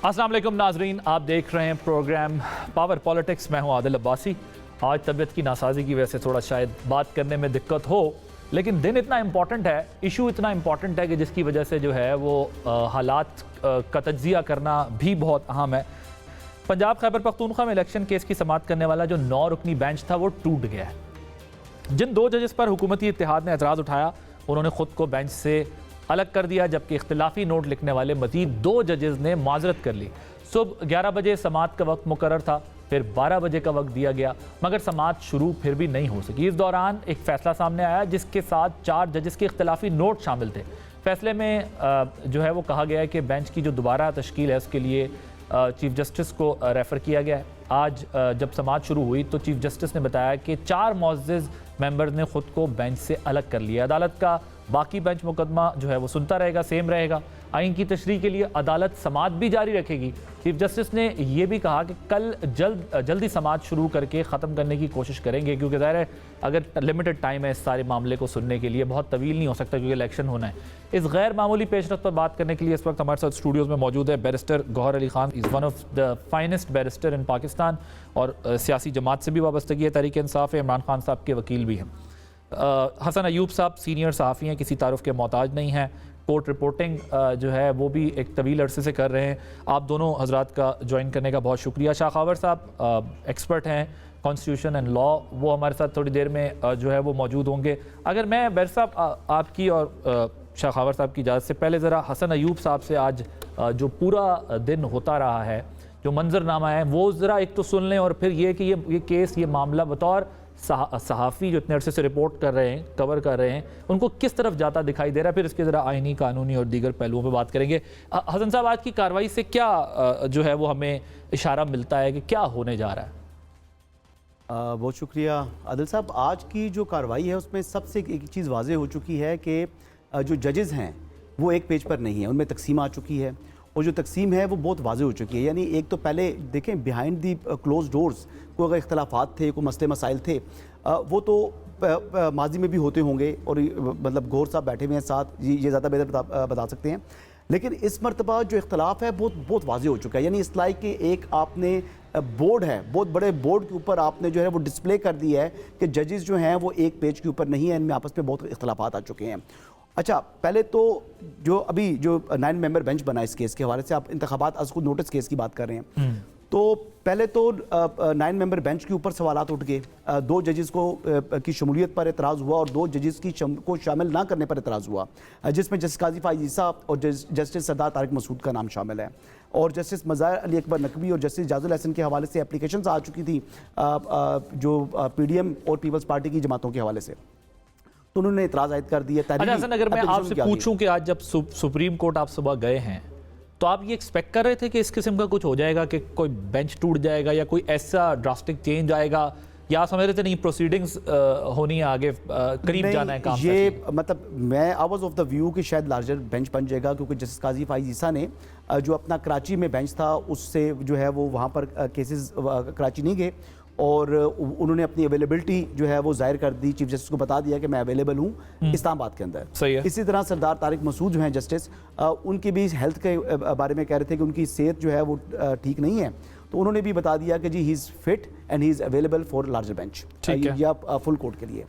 अस्सलाम वालेकुम नाजरीन, आप देख रहे हैं प्रोग्राम पावर पॉलिटिक्स। मैं हूं आदिल अब्बासी। आज तबीयत की नासाजी की वजह से थोड़ा शायद बात करने में दिक्कत हो, लेकिन दिन इतना इंपॉर्टेंट है, इशू इतना इंपॉर्टेंट है कि जिसकी वजह से जो है वो हालात का तज्जिया करना भी बहुत अहम है। पंजाब खैबर पख्तूनख्वा में इलेक्शन केस की समाअत करने वाला जो 9 रुकनी बेंच था वो टूट गया है। जिन 2 जजेस पर हुकूमती इत्तेहाद ने एतराज़ उठाया उन्होंने खुद को बेंच से अलग कर दिया, जबकि इख्तिलाफी नोट लिखने वाले मजीद 2 जजेस ने माजरत कर ली। सुबह 11 बजे समाअत का वक्त मुकर्रर था, फिर 12 बजे का वक्त दिया गया, मगर समाअत शुरू फिर भी नहीं हो सकी। इस दौरान एक फैसला सामने आया जिसके साथ 4 जजेस के इख्तिलाफी नोट शामिल थे। फैसले में जो है वो कहा गया है कि बेंच की जो दोबारा तश्कील है उसके लिए चीफ जस्टिस को रेफ़र किया गया है। आज जब समाअत शुरू हुई तो चीफ जस्टिस ने बताया कि 4 मुअज़्ज़िज़ मेंबर्स ने खुद को बेंच से अलग कर लिया। अदालत का बाकी बेंच मुकदमा जो है वो सुनता रहेगा, सेम रहेगा। आइन की तशरीह के लिए अदालत समाअत भी जारी रखेगी। चीफ जस्टिस ने यह भी कहा कि कल जल्दी समाअत शुरू करके ख़त्म करने की कोशिश करेंगे, क्योंकि ज़ाहिर है अगर लिमिटेड टाइम है इस सारे मामले को सुनने के लिए, बहुत तवील नहीं हो सकता क्योंकि इलेक्शन होना है। इस गैर मामूली पेशरफ्त पर बात करने के लिए इस वक्त हमारे साथ स्टूडियोज़ में मौजूद है barrister Gohar Ali Khan. Is one of the finest barrister in Pakistan और सियासी जमात से भी वाबस्तगी है, तहरीक इंसाफ है। इमरान खान साहब के वकील भी हैं। हसन अयूब साहब सीनियर सहाफ़ी हैं, किसी तारुफ के मोहताज नहीं हैं। कोर्ट रिपोर्टिंग जो है वो भी एक तवील अरसे से कर रहे हैं। आप दोनों हजरात का ज्वाइन करने का बहुत शुक्रिया। शाखावर साहब एक्सपर्ट हैं कॉन्स्टिट्यूशन एंड लॉ, वो हमारे साथ थोड़ी देर में जो है वो मौजूद होंगे। अगर मैं बैर साहब आपकी और शाखावर साहब की इजाज़त से पहले ज़रा हसन अयूब साहब से आज जो पूरा दिन होता रहा है, जो मंजरनामा है वो ज़रा एक तो सुन लें, और फिर ये कि ये केस, ये मामला बतौर सहाफ़ी जो इतने अरसे से रिपोर्ट कर रहे हैं, कवर कर रहे हैं, उनको किस तरफ जाता दिखाई दे रहा है। फिर इसके ज़रा आइनी, कानूनी और दीगर पहलुओं पे बात करेंगे। हसन साहब, आज की कार्रवाई से क्या जो है वो हमें इशारा मिलता है कि क्या होने जा रहा है? बहुत शुक्रिया आदिल साहब। आज की जो कार्रवाई है उसमें सबसे एक चीज़ वाज़ेह हो चुकी है कि जो जजेस हैं वो एक पेज पर नहीं है, उनमें तकसीम आ चुकी है, और जो तकसीम है वो बहुत वाज़ेह हो चुकी है। यानी एक तो पहले देखें बिहाइंड दी क्लोज डोर्स कोई अगर इख्तलाफात थे, कोई मसले मसाइल थे, वो तो माजी में भी होते होंगे, और मतलब गौर साहब बैठे हुए हैं साथ, ये ज़्यादा बेहतर बता सकते हैं। लेकिन इस मरतबा जो इख्तलाफ है बहुत वाज़ेह हो चुका है। यानी इस लाइक कि एक आपने बोर्ड है, बहुत बड़े बोर्ड के ऊपर आपने जो है वो डिस्प्ले कर दिया है कि जजेस जो हैं वो एक पेज के ऊपर नहीं है, इनमें आपस में बहुत इख्तलाफात आ चुके हैं। अच्छा, पहले तो जो अभी जो 9 मेंबर बेंच बना इस केस के हवाले से, आप इंतखाबात अज़ नोटिस केस की बात कर रहे हैं, तो पहले तो 9 मेंबर बेंच के ऊपर सवालात उठ गए। 2 जजेस को की शमूलियत पर एतराज़ हुआ और 2 जजेस की को शामिल ना करने पर एतराज़ हुआ, जिसमें जस्टिस काजी फ़ाइज़ ईसा और जस्टिस सरदार तारिक मसूद का नाम शामिल है। और जस्टिस मज़ाहिर अली अकबर नकवी और जस्टिस जाजुल हसन के हवाले से एप्लीकेशंस आ चुकी थी जो PDM और पीपल्स पार्टी की जमातों के हवाले से, तो उन्होंने इतराज़ आयद कर दिया। अगर मैं आपसे पूछूं कि आज जब सुप्रीम कोर्ट आप सुबह गए हैं तो आप ये एक्सपेक्ट कर रहे थे कि इस किस्म का कुछ हो जाएगा, कि कोई बेंच टूट जाएगा या कोई ऐसा ड्रास्टिक चेंज आएगा, या समझ रहे थे नहीं प्रोसीडिंग्स होनी है आगे, करीब जाना है काम? ये मतलब मैं I was of the view कि शायद लार्जर बेंच बन जाएगा, क्योंकि जस्टिस काजी फ़ाइज़ ईसा ने जो अपना कराची में बेंच था उससे जो है वो वहाँ पर केसेस कराची नहीं गए, और उन्होंने अपनी अवेलेबिलिटी जो है वो जाहिर कर दी, चीफ जस्टिस को बता दिया कि मैं अवेलेबल हूँ इस्लामाबाद के अंदर। सही है। इसी तरह सरदार तारिक मसूद जो हैं जस्टिस, उनकी भी हेल्थ के बारे में कह रहे थे कि उनकी सेहत जो है वो ठीक नहीं है, तो उन्होंने भी बता दिया कि जी he is fit and he is available for larger bench या फुल कोर्ट के लिए।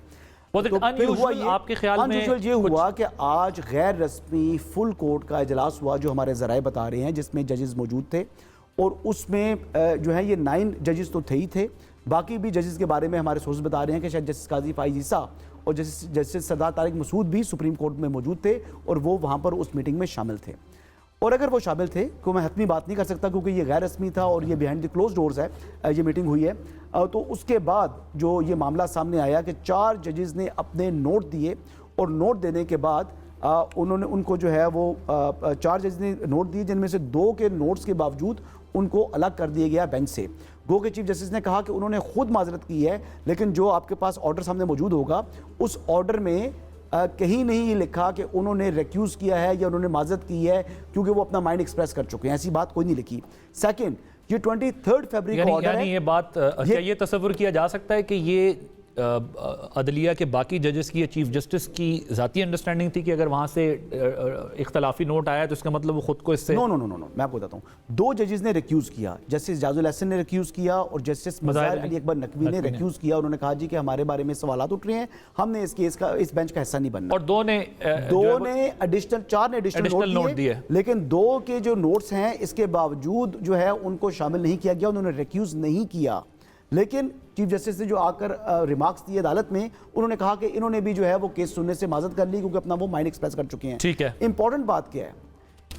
तो फिर हुआ ये, आपके ख्याल में ये हुआ कि आज गैर रस्मी फुल कोर्ट का इजलास हुआ, जो हमारे ज़राए बता रहे हैं, जिसमें जजेस मौजूद थे, और उसमें जो है ये 9 जजेस तो थे ही थे, बाकी भी जजेस के बारे में हमारे सोर्स बता रहे हैं कि शायद जस्टिस काजी फ़ाइज़ ईसा और जस्टिस सरदार तारिक मसूद भी सुप्रीम कोर्ट में मौजूद थे, और वो वहाँ पर उस मीटिंग में शामिल थे। और अगर वो शामिल थे, तो मैं हतमी बात नहीं कर सकता क्योंकि ये गैर रस्मी था और ये बिहाइंड द क्लोज डोर्स है, ये मीटिंग हुई है, तो उसके बाद जो ये मामला सामने आया कि 4 जजेस ने अपने नोट दिए, और नोट देने के बाद उन्होंने उनको जो है वो 4 जजेस ने नोट दिए, जिनमें से 2 के नोट्स के बावजूद उनको अलग कर दिया गया बेंच से। गो के चीफ जस्टिस ने कहा कि उन्होंने खुद माजरत की है, लेकिन जो आपके पास ऑर्डर सामने मौजूद होगा उस ऑर्डर में कहीं नहीं ये लिखा कि उन्होंने रिक्यूज़ किया है या उन्होंने माजरत की है, क्योंकि वो अपना माइंड एक्सप्रेस कर चुके हैं, ऐसी बात कोई नहीं लिखी। सेकंड, ये 23 फरवरी का ऑर्डर है। ये बात क्या ये तस्वुर किया जा सकता है कि ये अदलिया के बाकी जजेस की या चीफ जस्टिस की ज़ाती अंडरस्टैंडिंग थी कि अगर वहाँ से इख्तलाफी नोट आया तो इसका मतलब वो खुद को इससे नो मैं आपको बताता हूँ। दो जजेस ने रिक्यूज किया, जस्टिस जाजुल हसन ने रिक्यूज किया और जस्टिस मज़ाहिर अली अकबर नकवी ने रिक्यूज किया। उन्होंने कहा जी कि हमारे बारे में सवालात उठ रहे हैं, हमने इस केस का, इस बेंच का हिस्सा नहीं बनना। और दो ने एडिशनल, चार ने एडिशनल नोट दिए, लेकिन दो के जो नोट्स हैं इसके बावजूद जो है उनको शामिल नहीं किया गया, उन्होंने रिक्यूज नहीं किया। लेकिन चीफ जस्टिस ने जो आकर रिमार्क्स दिए अदालत में, उन्होंने कहा कि इन्होंने भी जो है वो केस सुनने से माजरत कर ली क्योंकि अपना वो माइंड एक्सप्रेस कर चुके हैं। ठीक है। इंपॉर्टेंट बात क्या है?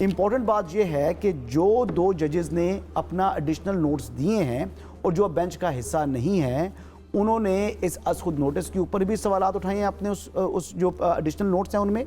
इंपॉर्टेंट बात ये है कि जो दो जजेस ने अपना एडिशनल नोट्स दिए हैं और जो बेंच का हिस्सा नहीं है, उन्होंने इस खुद नोटिस के ऊपर भी सवालात उठाए हैं अपने उस जो एडिशनल नोट्स हैं उनमें,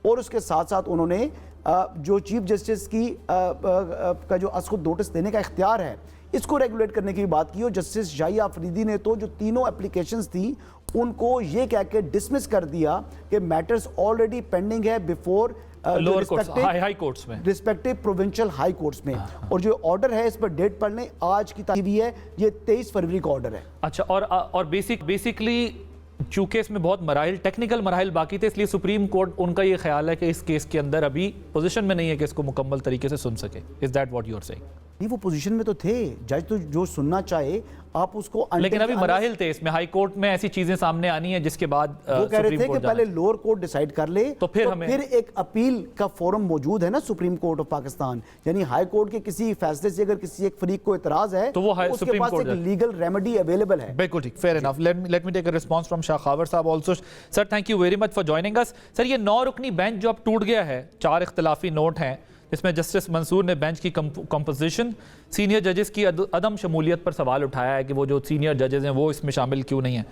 और उसके साथ साथ उन्होंने जो चीफ जस्टिस की का जो खुद नोटिस देने का इख्तियार है इसको रेगुलेट करने की बात की। और जस्टिस शाहिया अफरीदी ने तो जो तीनों एप्लीकेशंस थी उनको ये कह के डिसमिस कर दिया कि मैटर्स ऑलरेडी पेंडिंग है before lower courts, high courts में, रिस्पेक्टिव प्रोविंशियल हाई कोर्ट्स में। और जो ऑर्डर है इस पर डेट पढ़ लें, आज की तारीख भी है, ये 23 फरवरी का ऑर्डर है। अच्छा, और बेसिकली चूंकि इसमें बहुत मराइल, टेक्निकल मराइल बाकी थे, इसलिए सुप्रीम कोर्ट उनका ये ख्याल है कि इस केस के अंदर अभी पोजीशन में नहीं है कि इसको मुकम्मल तरीके से सुन सके। Is that what you are saying? नहीं, वो पोजीशन में तो थे, जज तो जो सुनना चाहे आप उसको, लेकिन अभी मराहिल थे इसमें, हाई कोर्ट में ऐसी चीजें सामने आनी है जिसके बाद वो कह रहे थे कि पहले लोअर कोर्ट डिसाइड कर ले तो फिर एक अपील का फोरम मौजूद है ना सुप्रीम कोर्ट ऑफ पाकिस्तान, यानी हाई कोर्ट के किसी फैसले से अगर किसी एक फरीक को इतराज है तो वो उसके पास एक लीगल रेमेडी अवेलेबल है। बिल्कुल ठीक, fair enough. Let me take a response from Shah Khawar साहब also. Sir, thank you very much for joining us. Sir, ये 9 रुकनी बेंच जो अब टूट गया है, 4 इख्तिलाफी नोट हैं, इसमें जस्टिस मंसूर ने बेंच की कंपोजिशन, सीनियर जजेस की अदम शमूलियत पर सवाल उठाया है कि वो जो सीनियर जजेस हैं वो इसमें शामिल क्यों नहीं है।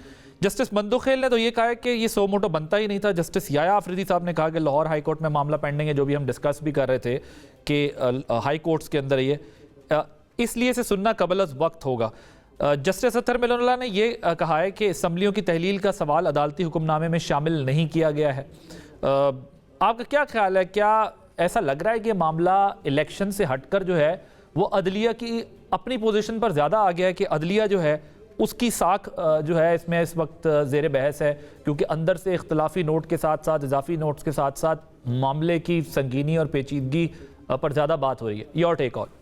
जस्टिस मंदुखेल ने तो ये कहा है कि ये सो मोटो बनता ही नहीं था। जस्टिस याया अफरीदी साहब ने कहा कि लाहौर हाई कोर्ट में मामला पेंडिंग है, जो भी हम डिस्कस भी कर रहे थे कि हाई कोर्ट्स के अंदर ये इसलिए से सुनना कबल अज़ वक्त होगा। जस्टिस अतर मिलनुल्लाह ने यह कहा है कि असम्बलियों की तहलील का सवाल अदालती हुक्मनामे में शामिल नहीं किया गया है। आपका क्या ख्याल है, क्या ऐसा लग रहा है कि मामला इलेक्शन से हटकर जो है वो अदलिया की अपनी पोजीशन पर ज़्यादा आ गया है, कि अदलिया जो है उसकी साख जो है इसमें इस वक्त ज़ेर बहस है, क्योंकि अंदर से इख्तलाफी नोट के साथ साथ, इजाफी नोट्स के साथ साथ मामले की संगीनी और पेचीदगी पर ज़्यादा बात हो रही है? Your take on.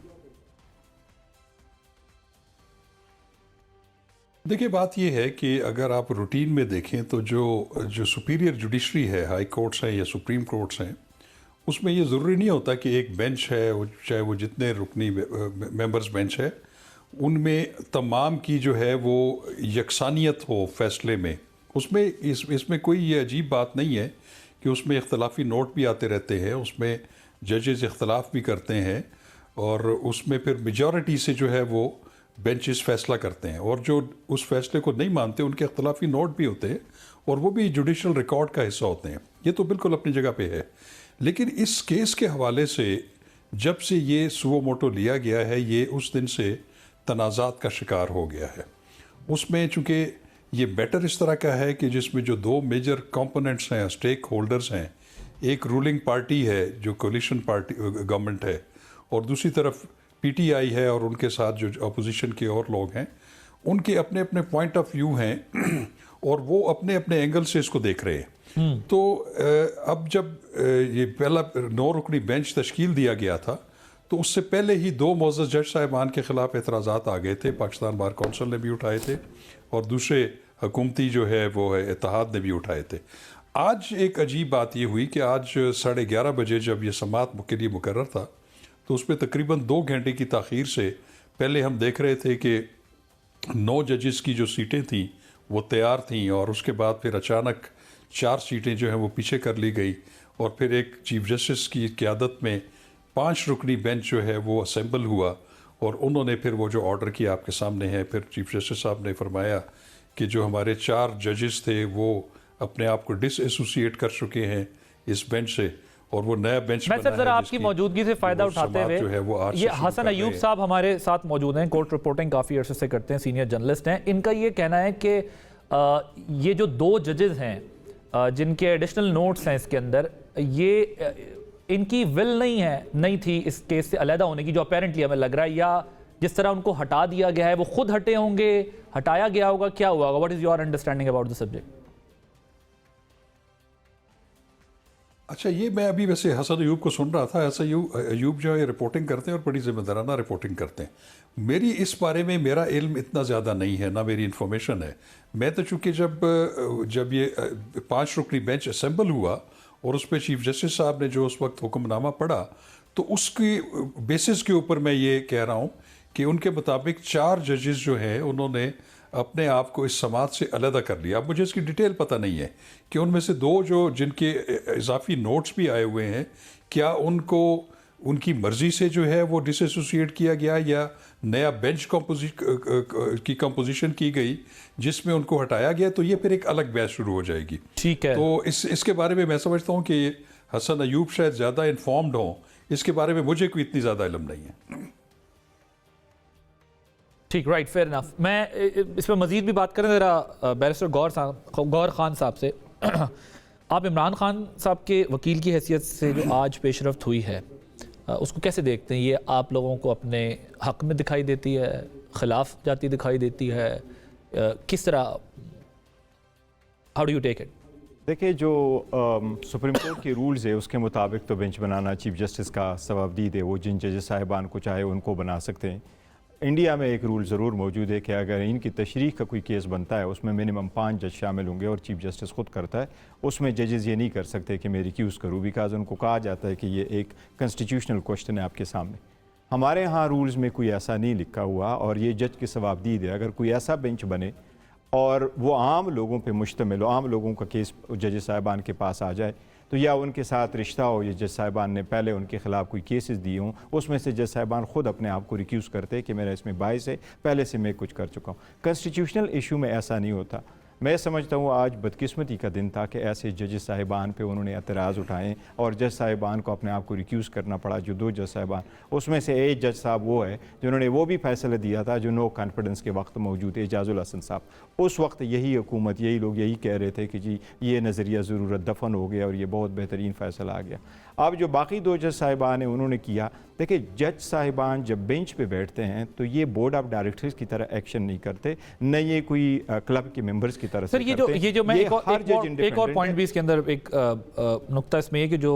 देखिए, बात यह है कि अगर आप रूटीन में देखें तो जो सुपीरियर जुडिशरी है, हाई कोर्ट्स हैं या सुप्रीम कोर्ट्स हैं, उसमें ये ज़रूरी नहीं होता कि एक बेंच है, चाहे वो जितने रुकनी मेंबर्स बेंच है, उनमें तमाम की जो है वो यकसानियत हो फैसले में। उसमें इसमें कोई ये अजीब बात नहीं है कि उसमें इख्तलाफी नोट भी आते रहते हैं, उसमें जजेस इख्तलाफ भी करते हैं, और उसमें फिर मेजॉरिटी से जो है वो बेंचेस फैसला करते हैं, और जो उस फैसले को नहीं मानते उनके इख्तलाफी नोट भी होते हैं, और वो भी जुडिशल रिकॉर्ड का हिस्सा होते हैं। ये तो बिल्कुल अपनी जगह पे है। लेकिन इस केस के हवाले से जब से ये सुओ मोटो लिया गया है, ये उस दिन से तनाज़ात का शिकार हो गया है। उसमें चूँकि ये बैटर इस तरह का है कि जिसमें जो 2 मेजर कंपोनेंट्स हैं, स्टेक होल्डर्स हैं, एक रूलिंग पार्टी है जो कोलिशन पार्टी गवर्नमेंट है, और दूसरी तरफ PTI है, और उनके साथ जो अपोजिशन के और लोग हैं, उनके अपने अपने पॉइंट ऑफ व्यू हैं, और वो अपने अपने एंगल से इसको देख रहे हैं। तो अब जब ये पहला 9 रुकनी बेंच तश्कील दिया गया था, तो उससे पहले ही 2 मोअज़्ज़ज़ जज साहिबान के ख़िलाफ़ एतराज़ात आ गए थे। पाकिस्तान बार कौंसिल ने भी उठाए थे, और दूसरे हुकूमती जो है वो है इत्तेहाद ने भी उठाए थे। आज एक अजीब बात ये हुई कि आज 11:30 बजे जब ये समाअत के लिए मुकर्रर था, तो उसमें तकरीबन 2 घंटे की ताख़ीर से पहले हम देख रहे थे कि 9 जजेस की जो सीटें थीं वो तैयार थीं, और उसके बाद फिर अचानक 4 सीटें जो हैं वो पीछे कर ली गई, और फिर एक चीफ जस्टिस की क़यादत में 5 रुकनी बेंच जो है वो असेंबल हुआ, और उन्होंने फिर वो जो ऑर्डर किया आपके सामने है। फिर चीफ जस्टिस साहब ने फरमाया कि जो हमारे 4 जजेस थे वो अपने आप को डिसएसोसिएट कर चुके हैं इस बेंच से, और वो नया बेंच मैं सर जरा आपकी मौजूदगी से फायदा उठाते हुए जो है वो आज ये हसन अयूब साहब हमारे साथ मौजूद हैं, कोर्ट रिपोर्टिंग काफ़ी अर्से से करते हैं, सीनियर जर्नलिस्ट हैं। इनका ये कहना है कि ये जो 2 जजेस हैं जिनके एडिशनल नोट्स हैं इसके अंदर, ये इनकी विल नहीं थी इस केस से अलहदा होने की, जो अपेरेंटली हमें लग रहा है, या जिस तरह उनको हटा दिया गया है, वो खुद हटे होंगे, हटाया गया होगा, क्या हुआ होगा? What is your understanding about the subject? अच्छा, ये मैं अभी वैसे हसन अयूब को सुन रहा था। हसन अयूब जो है रिपोर्टिंग करते हैं और बड़ी जिम्मेदाराना रिपोर्टिंग करते हैं। मेरी इस बारे में मेरा इल्म इतना ज़्यादा नहीं है, ना मेरी इन्फॉर्मेशन है। मैं तो चूँकि जब ये 5 रुकनी बेंच असेंबल हुआ और उस पर चीफ जस्टिस साहब ने जो उस वक्त हुक्मनामा पढ़ा, तो उसकी बेसिस के ऊपर मैं ये कह रहा हूँ कि उनके मुताबिक 4 जजेस जो हैं उन्होंने अपने आप को इस समात से अलहदा कर लिया। अब मुझे इसकी डिटेल पता नहीं है कि उनमें से 2 जो जिनके इजाफी नोट्स भी आए हुए हैं, क्या उनको उनकी मर्ज़ी से जो है वो डिसएसोसिएट किया गया या नया बेंच की कंपोजिशन की गई जिसमें उनको हटाया गया, तो ये फिर एक अलग बहस शुरू हो जाएगी। ठीक है, तो इसके बारे में मैं समझता हूँ कि हसन अयूब शायद ज़्यादा इन्फॉर्म्ड हों, इसके बारे में मुझे कोई इतनी ज़्यादा इल्म नहीं है। ठीक, राइट, फेयर इनफ। मैं इस पर मजीद भी बात करें ज़रा बैरिस्टर गौर खान साहब से। आप इमरान खान साहब के वकील की हैसियत से जो आज पेशरफ्त हुई है, उसको कैसे देखते हैं? ये आप लोगों को अपने हक में दिखाई देती है, खिलाफ जाती दिखाई देती है, किस तरह, how do you take it? देखिए, जो सुप्रीम कोर्ट के रूल्स है उसके मुताबिक तो बेंच बनाना चीफ जस्टिस का सवाबदीद है। वो जिन जजेस साहिबान को चाहे उनको बना सकते हैं। इंडिया में एक रूल ज़रूर मौजूद है कि अगर इनकी तशरीह का कोई केस बनता है उसमें मिनिमम 5 जज शामिल होंगे और चीफ जस्टिस खुद करता है। उसमें जजेस ये नहीं कर सकते कि मैं रिक्यूज़ करूँ, बिकॉज उनको कहा जाता है कि ये एक कॉन्स्टिट्यूशनल क्वेश्चन है आपके सामने। हमारे यहाँ रूल्स में कोई ऐसा नहीं लिखा हुआ और ये जज की सवाबदीद है। अगर कोई ऐसा बेंच बने और वो आम लोगों पे मुश्तमिल हो, आम लोगों का केस जज साहिबान के पास आ जाए, तो या उनके साथ रिश्ता हो, ये जज साहिबान ने पहले उनके ख़िलाफ़ कोई केसेस दिए हों, उसमें से जज साहिबान ख़ुद अपने आप को रिक्यूज़ करते कि मेरा इसमें बायस है, पहले से मैं कुछ कर चुका हूँ। कॉन्स्टिट्यूशनल इशू में ऐसा नहीं होता। मैं समझता हूँ आज बदकिस्मती का दिन था कि ऐसे जज साहिबान पे उन्होंने एतराज़ उठाए और जज साहिबान को अपने आप को रिक्यूज़ करना पड़ा। जो 2 जज साहिबान, उसमें से एक जज साहब वो है जिन्होंने वो भी फैसला दिया था जो नो कॉन्फिडेंस के वक्त मौजूद है, एजाजुल हसन साहब। उस वक्त यही हुकूमत, यही लोग यही कह रहे थे कि जी ये नज़रिया ज़रूरत दफन हो गया और ये बहुत बेहतरीन फ़ैसला आ गया। अब जो बाकी 2 जज साहिबान हैं उन्होंने किया, देखिए जज साहिबान जब बेंच पे बैठते हैं तो ये बोर्ड ऑफ डायरेक्टर्स की तरह एक्शन नहीं करते, न ये कोई क्लब के मेंबर्स की तरह। सर, ये जो मैं एक और पॉइंट भी इसके अंदर एक नुक्ता इसमें है कि जो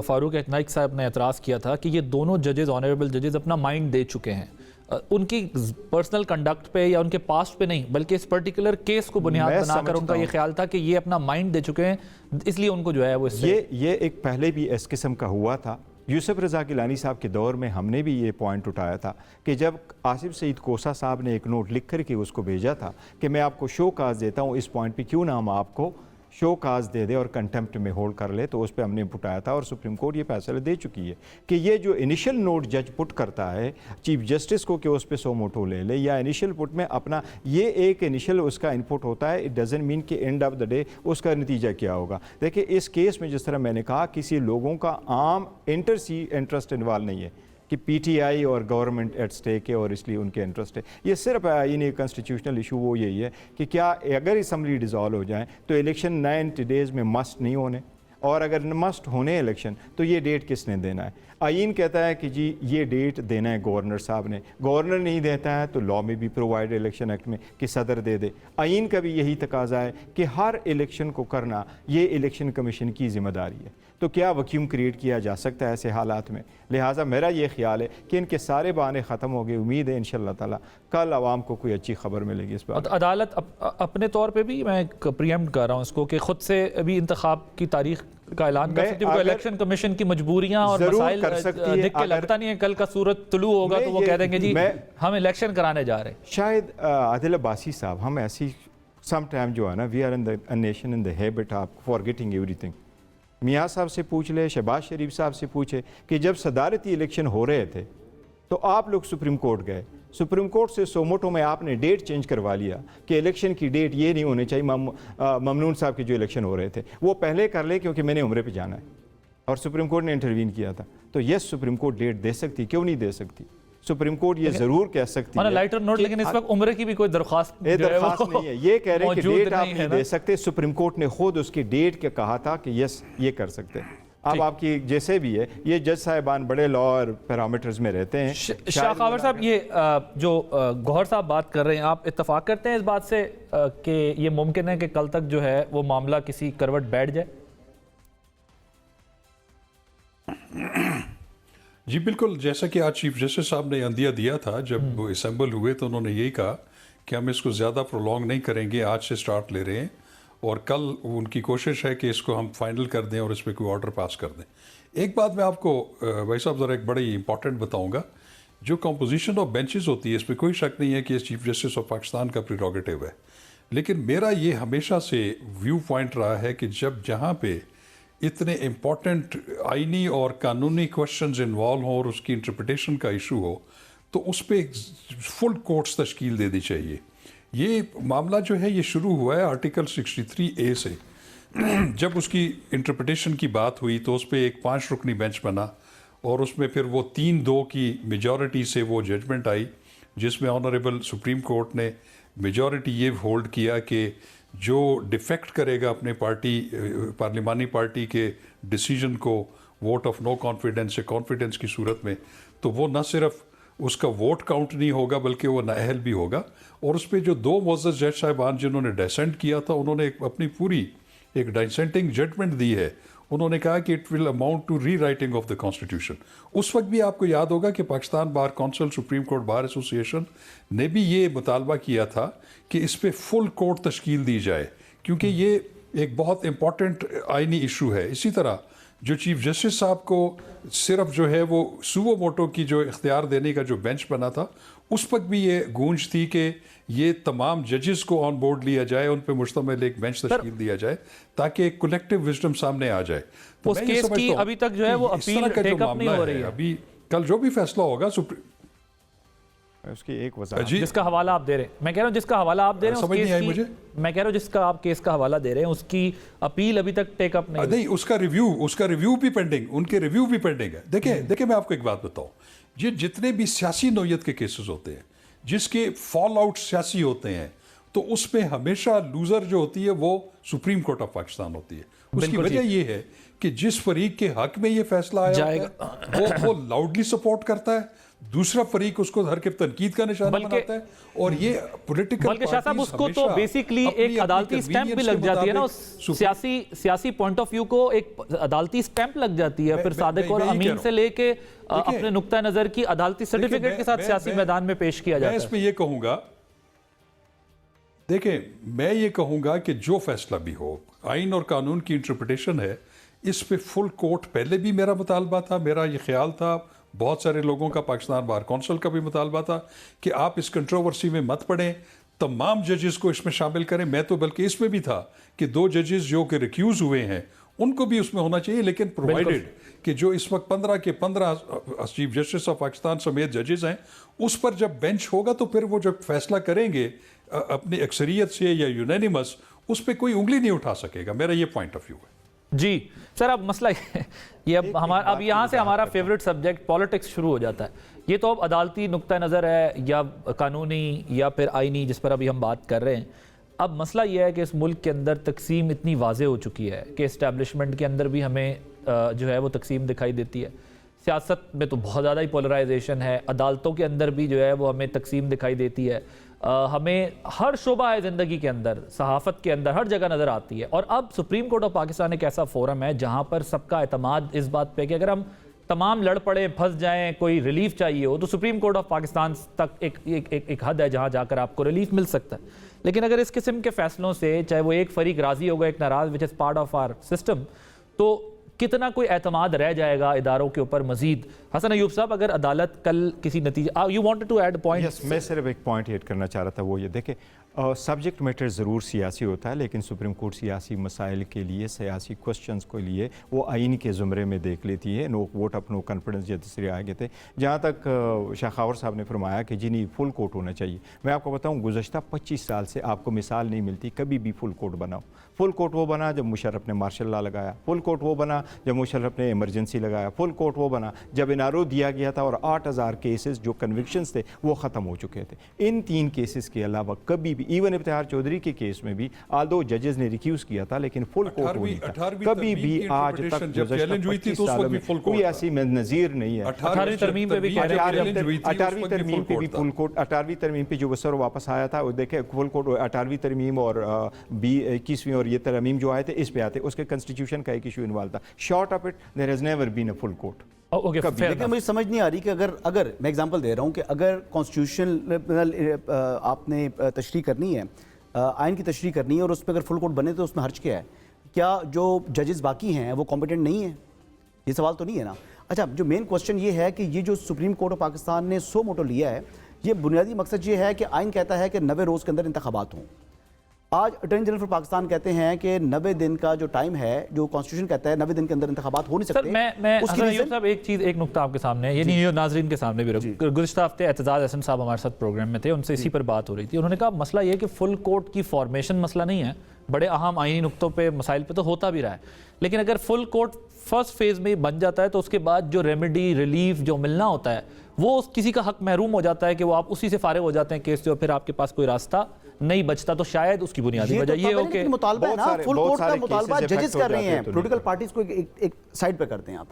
फारूक नाइक साहब ने एतराज़ किया था कि ये दोनों जजेस, ऑनरेबल जजेस, अपना माइंड दे चुके हैं उनकी पर्सनल कंडक्ट पे या उनके पास्ट पे नहीं, बल्कि इस पर्टिकुलर केस को बुनियाद बनाकर उनका ये ख्याल था कि ये अपना माइंड दे चुके हैं, इसलिए उनको जो है वो ये एक पहले भी इस किस्म का हुआ था। यूसुफ रज़ा गिलानी साहब के दौर में हमने भी ये पॉइंट उठाया था कि जब आसिफ सईद कोसा साहब ने एक नोट लिख कर के उसको भेजा था कि मैं आपको शो काज देता हूँ, इस पॉइंट पे क्यों ना हम आपको शो काज दे दे और कंटेम्प्ट में होल्ड कर ले, तो उस पर हमने उठाया था और सुप्रीम कोर्ट ये फैसला दे चुकी है कि ये जो इनिशियल नोट जज पुट करता है चीफ जस्टिस को कि उस पर 100 मोटो ले ले, या इनिशियल पुट में अपना ये एक इनिशियल उसका इनपुट होता है, इट डजंट मीन कि एंड ऑफ द डे उसका नतीजा क्या होगा। देखिए इस केस में जिस तरह मैंने कहा, किसी लोगों का आम इंटरेस्ट इन्वॉल्व नहीं है कि पीटीआई और गवर्नमेंट एट स्टेक है और इसलिए उनके इंटरेस्ट है। ये सिर्फ इन्हें कॉन्स्टिट्यूशनल इशू वो यही है कि क्या अगर असम्बली डिज़ोल्व हो जाए तो इलेक्शन 90 डेज़ में मस्ट नहीं होने, और अगर मस्ट होने इलेक्शन तो ये डेट किसने देना है? आइन कहता है कि जी ये डेट देना है गवर्नर साहब ने, गवर्नर नहीं देता है तो लॉ में भी प्रोवाइड इलेक्शन एक्ट में कि सदर दे दे। आइन का भी यही तकाजा है कि हर इलेक्शन को करना ये इलेक्शन कमीशन की जिम्मेदारी है। तो क्या वक्यूम क्रिएट किया जा सकता है ऐसे हालात में? लिहाजा मेरा ये ख्याल है कि इनके सारे बहाने ख़त्म हो गए। उम्मीद है इंशाअल्लाह ताला कल आवाम को कोई अच्छी खबर मिलेगी इस बार। अदालत अपने तौर पे भी, मैं प्रियम्प्ट कर रहा हूँ इसको, कि खुद से अभी इंतखाब की तारीख का ऐलान कर सकती है। इलेक्शन कमीशन की मजबूरियां और मसाइल देख के लगता नहीं है कल का सूरत तुलू होगा तो वो कह देंगे जी हम इलेक्शन कराने जा रहे हैं। शायद आदिल अब्बासी साहब, हम ऐसी सम टाइम जो है ना, we are in the nation in the habit of forgetting everything. मियाँ साहब से पूछ ले, शहबाज शरीफ साहब से पूछे कि जब सदारती इलेक्शन हो रहे थे तो आप लोग सुप्रीम कोर्ट गए, सुप्रीम कोर्ट से सोमोटो में आपने डेट चेंज करवा लिया कि इलेक्शन की डेट ये नहीं होनी चाहिए। ममनून साहब के जो इलेक्शन हो रहे थे वो पहले कर ले क्योंकि मैंने उम्रे पे जाना है, और सुप्रीम कोर्ट ने इंटरवीन किया था। तो यस, सुप्रीम कोर्ट डेट दे सकती, क्यों नहीं दे सकती? सुप्रीम कोर्ट ये जरूर कह सकती है लाइटर नोट, लेकिन इस वक्त उम्र की भी कोई दरख्वास्त नहीं है। ये कह रहे हैं कि डेट आप नहीं दे सकते। सुप्रीम कोर्ट ने खुद उसकी डेट के कहा था कि यस ये कर सकते हैं। अब आपकी जैसे भी है, ये जज साहिबान बड़े लॉ और पैरामीटर्स में रहते हैं। शाह खावर साहब, ये जो गौहर साहब बात कर रहे हैं, आप इत्तेफाक करते हैं इस बात से कि ये मुमकिन है कि कल तक जो है वो मामला किसी करवट बैठ जाए? जी बिल्कुल, जैसा कि आज चीफ जस्टिस साहब ने अंदिया दिया था जब वो असेंबल हुए, तो उन्होंने यही कहा कि हम इसको ज़्यादा प्रोलॉन्ग नहीं करेंगे, आज से स्टार्ट ले रहे हैं और कल उनकी कोशिश है कि इसको हम फाइनल कर दें और इस पर कोई ऑर्डर पास कर दें। एक बात मैं आपको भाई साहब ज़रा एक बड़ी इंपॉर्टेंट बताऊंगा, जो कंपोजिशन ऑफ बेंचेस होती है, इस पर कोई शक नहीं है कि चीफ जस्टिस ऑफ पाकिस्तान का प्रीरोगेटिव है, लेकिन मेरा ये हमेशा से व्यू पॉइंट रहा है कि जब जहाँ पे इतने इम्पॉर्टेंट आइनी और कानूनी क्वेश्चंस इन्वॉल्व हों और उसकी इंटरप्रिटेशन का इशू हो, तो उस पर एक फुल कोर्ट्स तश्कील दे दी चाहिए। ये मामला जो है ये शुरू हुआ है आर्टिकल 63A से। जब उसकी इंटरप्रिटेशन की बात हुई तो उस पर एक 5 रुकनी बेंच बना और उसमें फिर वो 3-2 की मेजॉरिटी से वो जजमेंट आई, जिसमें ऑनरेबल सुप्रीम कोर्ट ने मेजॉरिटी ये होल्ड किया कि जो डिफेक्ट करेगा अपने पार्लिमानी पार्टी के डिसीजन को वोट ऑफ नो कॉन्फिडेंस या कॉन्फिडेंस की सूरत में, तो वो न सिर्फ उसका वोट काउंट नहीं होगा बल्कि वो नाअहल भी होगा। और उस पर जो 2 मुअज़्ज़ज़ जज साहिबान जिन्होंने डिसेंट किया था, उन्होंने अपनी पूरी एक डिसेंटिंग जजमेंट दी है। उन्होंने कहा कि it will amount to rewriting of the constitution. उस वक्त भी आपको याद होगा कि Pakistan bar council, supreme court bar association ने भी ये मुतालबा किया था कि इस पर फुल कोर्ट तश्कील दी जाए, क्योंकि ये एक बहुत इंपॉर्टेंट आइनी इशू है। इसी तरह जो चीफ जस्टिस साहब को सिर्फ जो है वो सुवो मोटो की जो इख्तियार देने का जो बेंच बना था, उस पर भी ये गूंज थी कि ये तमाम जजेस को ऑन बोर्ड लिया जाए, उन पे मुश्तमिल एक बेंच तश्कील दिया जाए ताकि एक कलेक्टिव विजडम सामने आ जाए। उस केस की अभी तक जो है वो अपील टेकअप नहीं हो रही है। अभी कल जो भी फैसला होगा उसकी एक वजह जिसका हवाला आप दे रहे हैं, मैं कह रहा हूं जिसका हवाला आप दे रहे हैं समझ नहीं आई मुझे। मैं कह रहा हूं जिसका आप केस का हवाला दे रहे हैं उसकी अपील अभी तक टेकअप नहीं, उसका रिव्यू भी पेंडिंग, उनके रिव्यू भी पेंडिंग है। देखिए मैं आपको एक बात बताऊं, ये जितने भी सियासी नौयत के केसेस होते हैं जिसके फॉल आउट सियासी होते हैं, तो उसमें हमेशा लूजर जो होती है वो सुप्रीम कोर्ट ऑफ पाकिस्तान होती है। उसकी वजह ये है कि जिस फरीक के हक में ये फैसला आया वो लाउडली सपोर्ट करता है, दूसरा फरीक उसको हर के तनकीद का निशाना बनाता है, और ये पॉलिटिकल बल्कि शाह साहब उसको तो बेसिकली एक अदालती स्टैंप भी लग जाती है ना, उस सियासी पॉइंट ऑफ व्यू को एक अदालती स्टैंप लग जाती है, फिर सादिक और अमीन से लेके अपने नुक्ता नजर की अदालती सर्टिफिकेट के साथ सियासी मैदान में पेश किया जाता है। मैं इसमें ये कहूंगा, देखें मैं ये कहूंगा कि जो फैसला भी हो, आइन और कानून की इंटरप्रिटेशन है, इस पे फुल कोर्ट, पहले भी मेरा मुतालबा था, मेरा ये ख्याल था, बहुत सारे लोगों का, पाकिस्तान बार कौंसिल का भी मुतालबा था कि आप इस कंट्रोवर्सी में मत पड़ें, तमाम जजेस को इसमें शामिल करें। मैं तो बल्कि इसमें भी था कि 2 जजेस जो कि रिक्यूज हुए हैं उनको भी उसमें होना चाहिए, लेकिन प्रोवाइडेड कि जो इस वक्त 15 के 15 चीफ जस्टिस ऑफ पाकिस्तान समेत जजेस हैं, उस पर जब बेंच होगा तो फिर वो जब फैसला करेंगे अपनी अक्सरियत से या यूनानिमस, उस पर कोई उंगली नहीं उठा सकेगा। मेरा ये पॉइंट ऑफ व्यू है। जी सर, अब मसला ये अब यहाँ से हमारा फेवरेट सब्जेक्ट पॉलिटिक्स शुरू हो जाता है। ये तो अब अदालती नुक्ता नज़र है या कानूनी या फिर आइनी, जिस पर अभी हम बात कर रहे हैं। अब मसला ये है कि इस मुल्क के अंदर तकसीम इतनी वाज़े हो चुकी है कि इस्टेब्लिशमेंट के अंदर भी हमें जो है वो तकसीम दिखाई देती है। सियासत में तो बहुत ज़्यादा ही पोलराइजेशन है, अदालतों के अंदर भी जो है वो हमें तकसीम दिखाई देती है। हमें हर शोबा है ज़िंदगी के अंदर, सहाफ़त के अंदर, हर जगह नज़र आती है। और अब सुप्रीम कोर्ट ऑफ पाकिस्तान एक ऐसा फोरम है जहाँ पर सबका एतमाद इस बात पे कि अगर हम तमाम लड़ पड़े, फंस जाएं, कोई रिलीफ चाहिए हो, तो सुप्रीम कोर्ट ऑफ पाकिस्तान तक एक हद है जहाँ जाकर आपको रिलीफ मिल सकता है। लेकिन अगर इस किस्म के फैसलों से चाहे वो एक फरीक राज़ी होगा, एक नाराज़, which is part of our system, तो कितना कोई एतमाद रह जाएगा इदारों के ऊपर मजीद। हसन अयूब साहब, अगर अदालत कल किसी नतीजा, you wanted to add point? Yes, मैं सिर्फ एक पॉइंट ऐड करना चाह रहा था, वो ये देखें, सब्जेक्ट मैटर ज़रूर सियासी होता है, लेकिन सुप्रीम कोर्ट सियासी मसाइल के लिए, सियासी क्वेश्चंस के लिए वो आइन के ज़ुमरे में देख लेती है। No vote of no confidence या दूसरे आगे थे। जहाँ तक शाह खावर साहब ने फरमाया कि जी नहीं, फुल कोर्ट होना चाहिए, मैं आपको बताऊँ गुज़श्ता 25 साल से आपको मिसाल नहीं मिलती कभी भी फुल कोर्ट बनाओ। फुल कोर्ट वो बना जब मुशर्रफ ने मार्शल लॉ लगाया, फुल कोर्ट वो बना जब मुशर्रफ ने इमरजेंसी लगाया, फुल कोर्ट वो बना जब एनआरओ दिया गया था और 8000 केसेस जो कन्विक्शंस थे वो ख़त्म हो चुके थे। इन 3 केसेस के अलावा कभी भी, इवन इफ्तिखार चौधरी के केस में भी आल्दो जजेस ने रिक्यूज़ किया था लेकिन फुल कोर्ट वो नहीं था। कभी भी आज तक चैलेंज हुई थी तो उस वक्त भी फुल कोर्ट कोई ऐसी नज़ीर नहीं है। 18वीं तरमीम पे भी 18वीं तरमीम पे भी फुल कोर्ट, 18वीं तरमीम पे जो वसर वापस आया था वो देखे फुल कोर्ट 18वीं तरमीम और 21वीं और ये तरमीम जो आए थे इस पे आते, उसके कॉन्स्टिट्यूशन का एक इशू इन्वॉल्व था। Short of it there has never been a full court. Okay, लेकिन मुझे समझ नहीं आ रही कि अगर मैं एग्जांपल दे रहा हूं कि अगर कॉन्स्टिट्यूशनल आपने तशरीह करनी है, आइन की तशरीह करनी है और उसमें अगर फुल कोर्ट बने तो उसमें हर्ज क्या है? क्या जो जजेस बाकी हैं वो कॉम्पिटेंट नहीं है? ये सवाल तो नहीं है ना। अच्छा, जो मेन क्वेश्चन ये है कि ये जो सुप्रीम कोर्ट ऑफ पाकिस्तान ने सो मोटो लिया है, ये बुनियादी मकसद ये है कि आइन कहता है कि 90 रोज़ के अंदर इंतखाबात हों। आज अटॉर्नी जनरल फॉर पाकिस्तान कहते हैं कि 90 दिन का जो टाइम है, जो कॉन्स्टिट्यूशन कहता है 90 दिन के अंदर इंतखाबात हो नहीं सर, सकते। मैं साहब एक नुकता आपके सामने, ये नहीं नाजरीन के सामने भी रखूं। गुज़िश्ता हफ्ते एतजाज़ हसन साहब हमारे साथ प्रोग्राम में थे, उनसे इसी पर बात हो रही थी। उन्होंने कहा मसला ये कि फुल कोर्ट की फॉर्मेशन मसला नहीं है, बड़े अहम आइनी नुक्तों पे मसाइल पे तो होता भी रहा है, लेकिन अगर फुल कोर्ट फर्स्ट फेज में बन जाता है तो उसके बाद जो रेमेडी रिलीफ जो मिलना होता है वो किसी का हक महरूम हो जाता है कि वो आप उसी से फारिग हो जाते हैं केस से और फिर आपके पास कोई रास्ता नहीं बचता। तो शायद उसकी बुनियादी वजह ये हो कि मुतालबा है ना, फुल कोर्ट का मुतालबा जजेस कर रहे हैं, पॉलिटिकल पार्टीज को एक साइड पे करते हैं आप।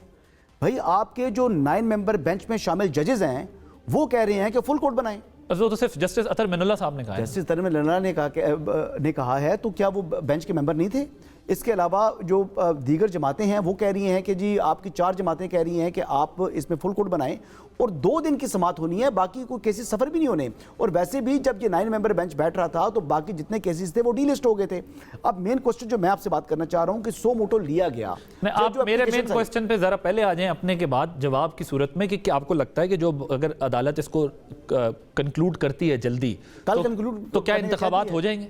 भाई आपके जो 9 मेंबर बेंच में शामिल जजेस हैं वो कह रहे हैं कि फुल कोर्ट बनाएं। तो सिर्फ जस्टिस अतर मिनुल्लाह साहब ने कहा है। जस्टिस अतर मिनुल्लाह ने कहा है, तो क्या वो बेंच के मेंबर नहीं थे? इसके अलावा जो दीगर जमातें हैं वो कह रही हैं कि जी आपकी 4 जमातें कह रही हैं कि आप इसमें फुल कोर्ट बनाएं और 2 दिन की समाअत होनी है, बाकी कोई केसेस सफ़र भी नहीं होने। और वैसे भी जब ये 9 मेंबर बेंच बैठ रहा था तो बाकी जितने केसेस थे वो डीलिस्ट हो गए थे। अब मेन क्वेश्चन जो मैं आपसे बात करना चाह रहा हूँ कि सो मोटो लिया गया, आप मेरे मेन क्वेश्चन पे जरा पहले आ जाएं अपने के बाद जवाब की सूरत में कि क्या आपको लगता है कि जो अगर अदालत इसको कंक्लूड करती है जल्दी कल कंक्लूड तो क्या इंतखाबात हो जाएंगे?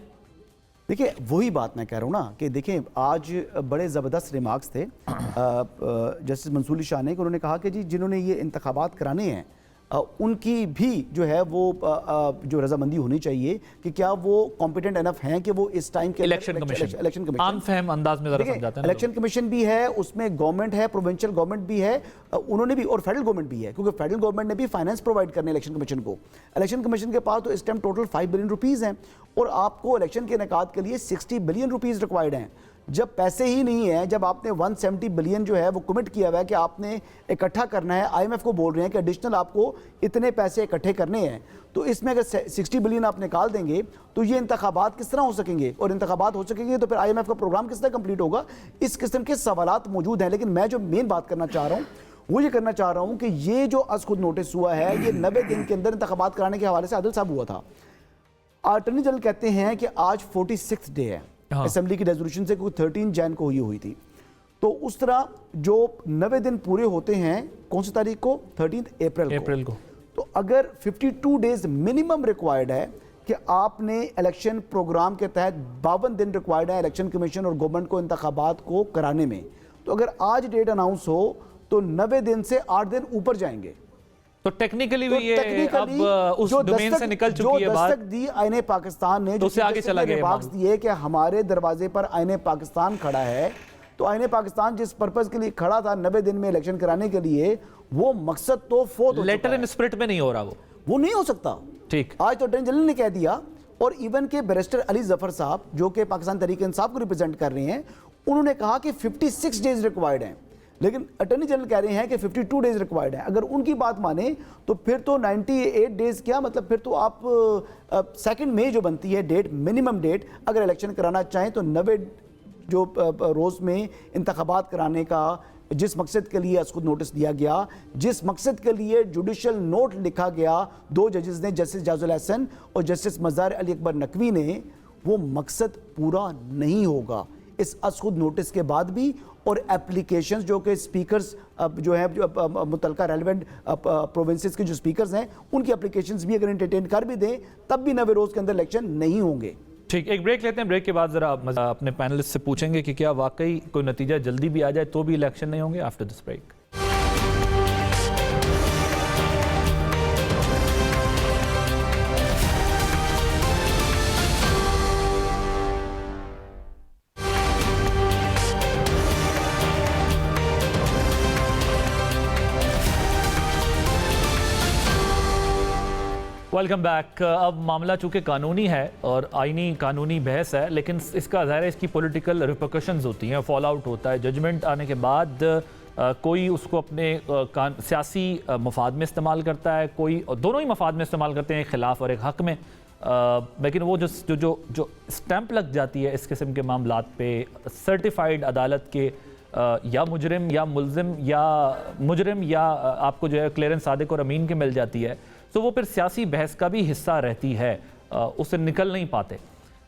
देखिए वही बात मैं कह रहा हूँ ना कि देखें आज बड़े ज़बरदस्त रिमार्क्स थे जस्टिस मंसूर अली शाह ने, कि उन्होंने कहा कि जी जिन्होंने ये इंतखाबात कराने हैं उनकी भी जो है वो जो रजामंदी होनी चाहिए कि क्या वो कॉम्पिटेंट इनफ हैं कि वो इस टाइम के इलेक्शन कमीशन आम फहम अंदाज में जरा समझाते हैं। इलेक्शन कमीशन भी है, उसमें गवर्नमेंट है, प्रोविंशियल गवर्नमेंट भी है, उन्होंने भी, और फेडरल गवर्नमेंट भी है, क्योंकि फेडरल गवर्नमेंट ने भी फाइनेंस प्रोवाइड करने इलेक्शन कमीशन को। इलेक्शन कमीशन के पास तो इस टाइम टोटल 5 बिलियन रुपीज़ हैं और आपको इलेक्शन के इनेकाद के लिए 60 बिलियन रुपीज़ रिक्वायर्ड हैं। जब पैसे ही नहीं है, जब आपने 170 बिलियन जो है वो कमिट किया हुआ है कि आपने इकट्ठा करना है, आईएमएफ को बोल रहे हैं कि एडिशनल आपको इतने पैसे इकट्ठे करने हैं, तो इसमें अगर 60 बिलियन आप निकाल देंगे तो ये इंतखाबात किस तरह हो सकेंगे, और इंतखाबात हो सकेंगे तो फिर आईएमएफ का प्रोग्राम किस तरह कंप्लीट होगा? इस किस्म के सवालात मौजूद हैं। लेकिन मैं जो मेन बात करना चाह रहा हूँ वो ये करना चाह रहा हूँ कि ये जो आज खुद नोटिस हुआ है ये 90 दिन के अंदर इंतखाबात कराने के हवाले से आदिल साहब हुआ था। अटॉर्नी जनरल कहते हैं कि आज 46th डे है असेंबली की रेजोल्यूशन से, कोई 13 जैन को हुई थी। तो उस तरह जो 90 दिन पूरे होते हैं कौन सी तारीख को? 13 अप्रैल को। तो अगर 52 डेज मिनिमम रिक्वायर्ड है कि आपने इलेक्शन प्रोग्राम के तहत 52 दिन रिक्वायर्ड है इलेक्शन कमीशन और गवर्नमेंट को इंतखाबात को कराने में, तो अगर आज डेट अनाउंस हो तो 90 दिन से 8 दिन ऊपर जाएंगे। तो टेक्निकली भी ये अब उस डोमेन से निकल चुकी है बात। दस्तक दी आईने पाकिस्तान ने, तो उससे आगे चला गया, रिमार्क्स दिए कि हमारे दरवाजे पर आईने पाकिस्तान खड़ा है, तो आईने पाकिस्तान जिस पर्पस के लिए खड़ा था 90 दिन में इलेक्शन कराने के लिए, वो मकसद तो फोर्थ हो चुका है। लेटर इन स्पिरिट में नहीं हो रहा, वो नहीं हो सकता। ठीक, आज तो अटॉर्नी जनरल ने कह दिया, और इवन के बैरिस्टर अली जफर साहब जो कि पाकिस्तान तहरीक इंसाफ को रिप्रेजेंट कर रहे हैं, उन्होंने कहा कि 56 डेज रिक्वायर्ड हैं, लेकिन अटॉर्नी जनरल कह रहे हैं कि 52 डेज रिक्वायर्ड है। अगर उनकी बात माने तो फिर तो 98 डेज क्या मतलब, फिर तो आप 2 मई जो बनती है डेट, मिनिमम डेट, अगर इलेक्शन कराना चाहें तो 90 जो रोज़ में इंतखाबात कराने का जिस मकसद के लिए खुद नोटिस दिया गया, जिस मकसद के लिए जुडिशल नोट लिखा गया 2 जजेस ने, जस्टिस जाजुल हसन और जस्टिस मज़ार अली अकबर नकवी ने, वो मकसद पूरा नहीं होगा इस खुद नोटिस के बाद भी। और एप्लीकेशंस जो कि स्पीकर्स जो है जो मुतलका रेलिवेंट प्रोविंसेस के जो स्पीकर्स हैं उनकी एप्लीकेशंस भी अगर एंटरटेन कर भी दें तब भी 90 रोज़ के अंदर इलेक्शन नहीं होंगे। ठीक, एक ब्रेक लेते हैं। ब्रेक के बाद जरा अपने पैनलिस्ट से पूछेंगे कि क्या वाकई कोई नतीजा जल्दी भी आ जाए तो भी इलेक्शन नहीं होंगे। After this break. Welcome back. अब मामला चूंकि कानूनी है और आईनी कानूनी बहस है, लेकिन इसका ज़ाहिर है इसकी पॉलिटिकल रिपरकशंस होती हैं, फॉल आउट होता है। जजमेंट आने के बाद कोई उसको अपने सियासी मफाद में इस्तेमाल करता है, कोई दोनों ही मफाद में इस्तेमाल करते हैं, एक ख़िलाफ़ और एक हक़ में। लेकिन वो जो स्टैंप लग जाती है इस किस्म के मामलात पे सर्टिफाइड अदालत के या मुजरिम या मुल्ज़िम या मुजरिम या आपको जो है क्लियरेंस सादिक और अमीन के मिल जाती है, तो वो फिर सियासी बहस का भी हिस्सा रहती है, उससे निकल नहीं पाते।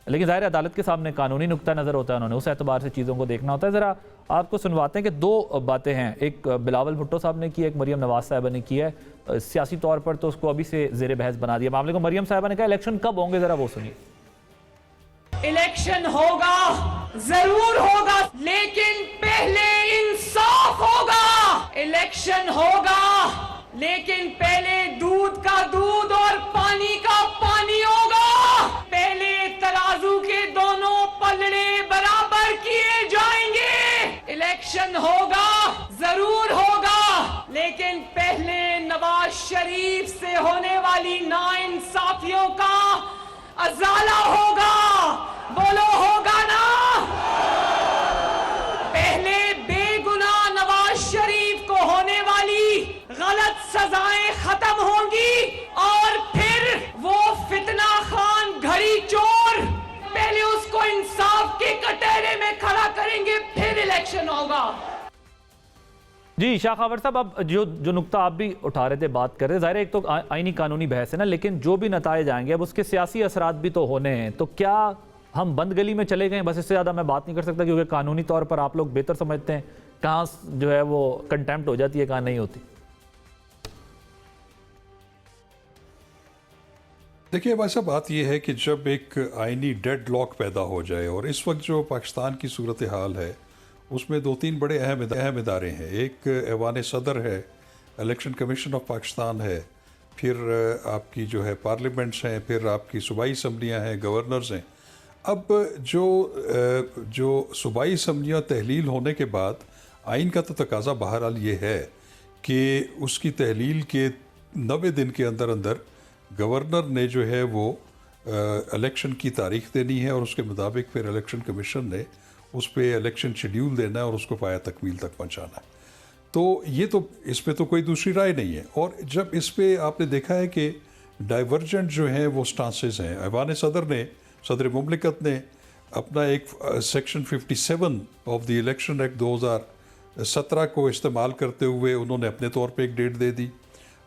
लेकिन ज़ाहिर अदालत के सामने कानूनी नुक्ता नज़र होता है, उन्होंने उस एतबार से चीज़ों को देखना होता है। ज़रा आपको सुनवाते हैं कि दो बातें हैं, एक बिलावल भुट्टो साहब ने की, एक मरियम नवाज साहिबा ने की है। सियासी तौर पर तो उसको अभी से ज़ेर बहस बना दिया मामले को। मरियम साहिबा ने कहा इलेक्शन कब होंगे, ज़रा वो सुनिए। इलेक्शन होगा, जरूर होगा, लेकिन पहले इंसाफ होगा। इलेक्शन होगा, लेकिन पहले दूध का दूध और पानी का पानी होगा। पहले तराजू के दोनों पलड़े बराबर किए जाएंगे। इलेक्शन होगा, जरूर होगा, लेकिन पहले नवाज शरीफ से होने वाली नाइंसाफियों का अजाला होगा। बोलो होगा ना? पहले बेगुनाह नवाज शरीफ को होने वाली गलत सजाएं खत्म होंगी और फिर वो फितना खान घड़ी चोर पहले उसको इंसाफ के कटहरे में खड़ा करेंगे, फिर इलेक्शन होगा। जी शाह खावर साहब, अब जो नुक्ता आप भी उठा रहे थे, बात कर रहे, ज़ाहिर है एक तो आईनी कानूनी बहस है ना, लेकिन जो भी नताए जाएंगे अब उसके सियासी असरात भी तो होने हैं। तो क्या हम बंद गली में चले गए? बस इससे ज़्यादा मैं बात नहीं कर सकता, क्योंकि कानूनी तौर पर आप लोग बेहतर समझते हैं कहाँ जो है वो कंटेम्प्ट हो जाती है, कहाँ नहीं होती। देखिए भाई साहब, बात यह है कि जब एक आईनी डेड लॉक पैदा हो जाए, और इस वक्त जो पाकिस्तान की सूरत हाल है उसमें दो तीन बड़े अहम इदारे हैं। एक ऐवान सदर है, इलेक्शन कमीशन ऑफ पाकिस्तान है, फिर आपकी जो है पार्लियामेंट्स हैं, फिर आपकी सूबाई असम्बलियाँ हैं, गवर्नर्स हैं। अब जो सूबाई असम्बलियाँ तहलील होने के बाद आइन का तो तकाजा बहरहाल ये है कि उसकी तहलील के 90 दिन के अंदर अंदर गवर्नर ने जो है वो इलेक्शन की तारीख देनी है, और उसके मुताबिक फिर इलेक्शन कमीशन ने उस पर इलेक्शन शेड्यूल देना है और उसको पाया तकमील तक पहुंचाना है। तो ये तो इसमें तो कोई दूसरी राय नहीं है। और जब इस पे आपने देखा है कि डाइवर्जेंट जो हैं वो स्टांसेस हैं, ऐवान सदर ने, सदर मुमलिकत ने अपना एक section 57 of the election act 2017 को इस्तेमाल करते हुए उन्होंने अपने तौर पे एक डेट दे दी।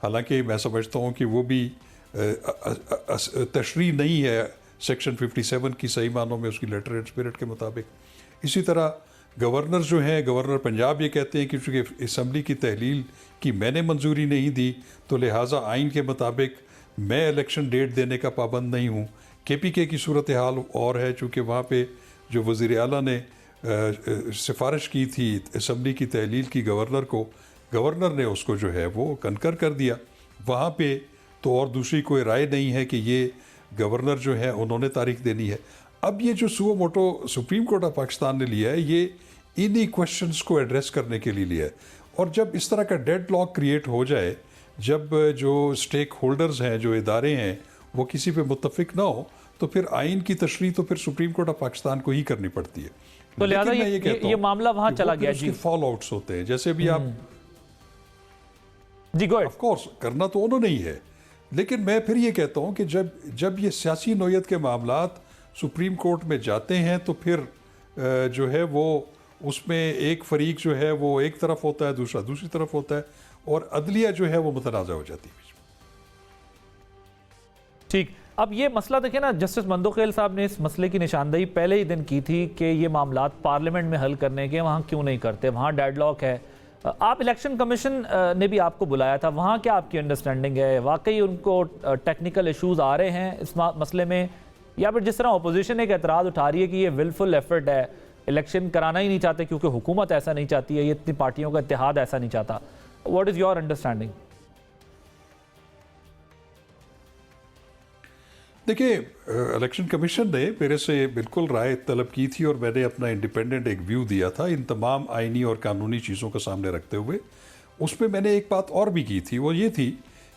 हालांकि मैं समझता हूँ कि वो भी तशरीह नहीं है सेक्शन 57 की सही मानों में, उसकी लेटर एंड स्पिरिट के मुताबिक। इसी तरह गवर्नर जो हैं, गवर्नर पंजाब ये कहते हैं कि चूँकि असम्बली की तहलील की मैंने मंजूरी नहीं दी, तो लिहाजा आइन के मुताबिक मैं इलेक्शन डेट देने का पाबंद नहीं हूँ। KPK की सूरत हाल और है, चूँकि वहाँ पे जो वज़ीर आला ने सिफारिश की थी असम्बली की तहलील की गवर्नर को, गवर्नर ने उसको जो है वो कनकर कर दिया। वहाँ पे तो और दूसरी कोई राय नहीं है कि ये गवर्नर जो है उन्होंने तारीख देनी है। अब ये जो suo motu supreme court of Pakistan ने लिया है, ये इन्हीं क्वेश्चंस को एड्रेस करने के लिए लिया है। और जब इस तरह का डेड लॉक क्रिएट हो जाए, जब जो स्टेक होल्डर्स हैं, जो इदारे हैं, वो किसी पे मुत्तफिक ना हो, तो फिर आइन की तशरीह तो फिर सुप्रीम कोर्ट ऑफ पाकिस्तान को ही करनी पड़ती है। तो लिहाजा ये मामला वहाँ चला गया जी, फॉल आउट्स होते हैं। जैसे अभी आप जी गो ऑफ कोर्स करना तो उन्होंने ही है, लेकिन मैं फिर ये कहता हूँ कि जब ये सियासी नोयत के मामलात सुप्रीम कोर्ट में जाते हैं, तो फिर जो है वो उसमें एक फरीक जो है वो एक तरफ होता है, दूसरा दूसरी तरफ होता है, और अदलिया जो है वो मुतनाज़ा हो जाती है। ठीक, अब ये मसला देखिए ना, जस्टिस मंदोखेल साहब ने इस मसले की निशानदेही पहले ही दिन की थी कि ये मामलात पार्लियामेंट में हल करने के, वहाँ क्यों नहीं करते, वहाँ डेडलॉक है। आप इलेक्शन कमीशन ने भी आपको बुलाया था, वहाँ क्या आपकी अंडरस्टैंडिंग है? वाकई उनको टेक्निकल इश्यूज आ रहे हैं इस मसले में, या फिर जिस तरह अपोजिशन एक एतराज़ उठा रही है कि ये विलफुल एफर्ट है, इलेक्शन कराना ही नहीं चाहते क्योंकि हुकूमत ऐसा नहीं चाहती है, ये इतनी पार्टियों का इत्तेहाद ऐसा नहीं चाहता। What is your understanding? देखिए, इलेक्शन कमीशन ने मेरे से बिल्कुल राय तलब की थी, और मैंने अपना इंडिपेंडेंट एक व्यू दिया था इन तमाम आइनी और कानूनी चीज़ों को सामने रखते हुए। उसमें मैंने एक बात और भी की थी, वो ये थी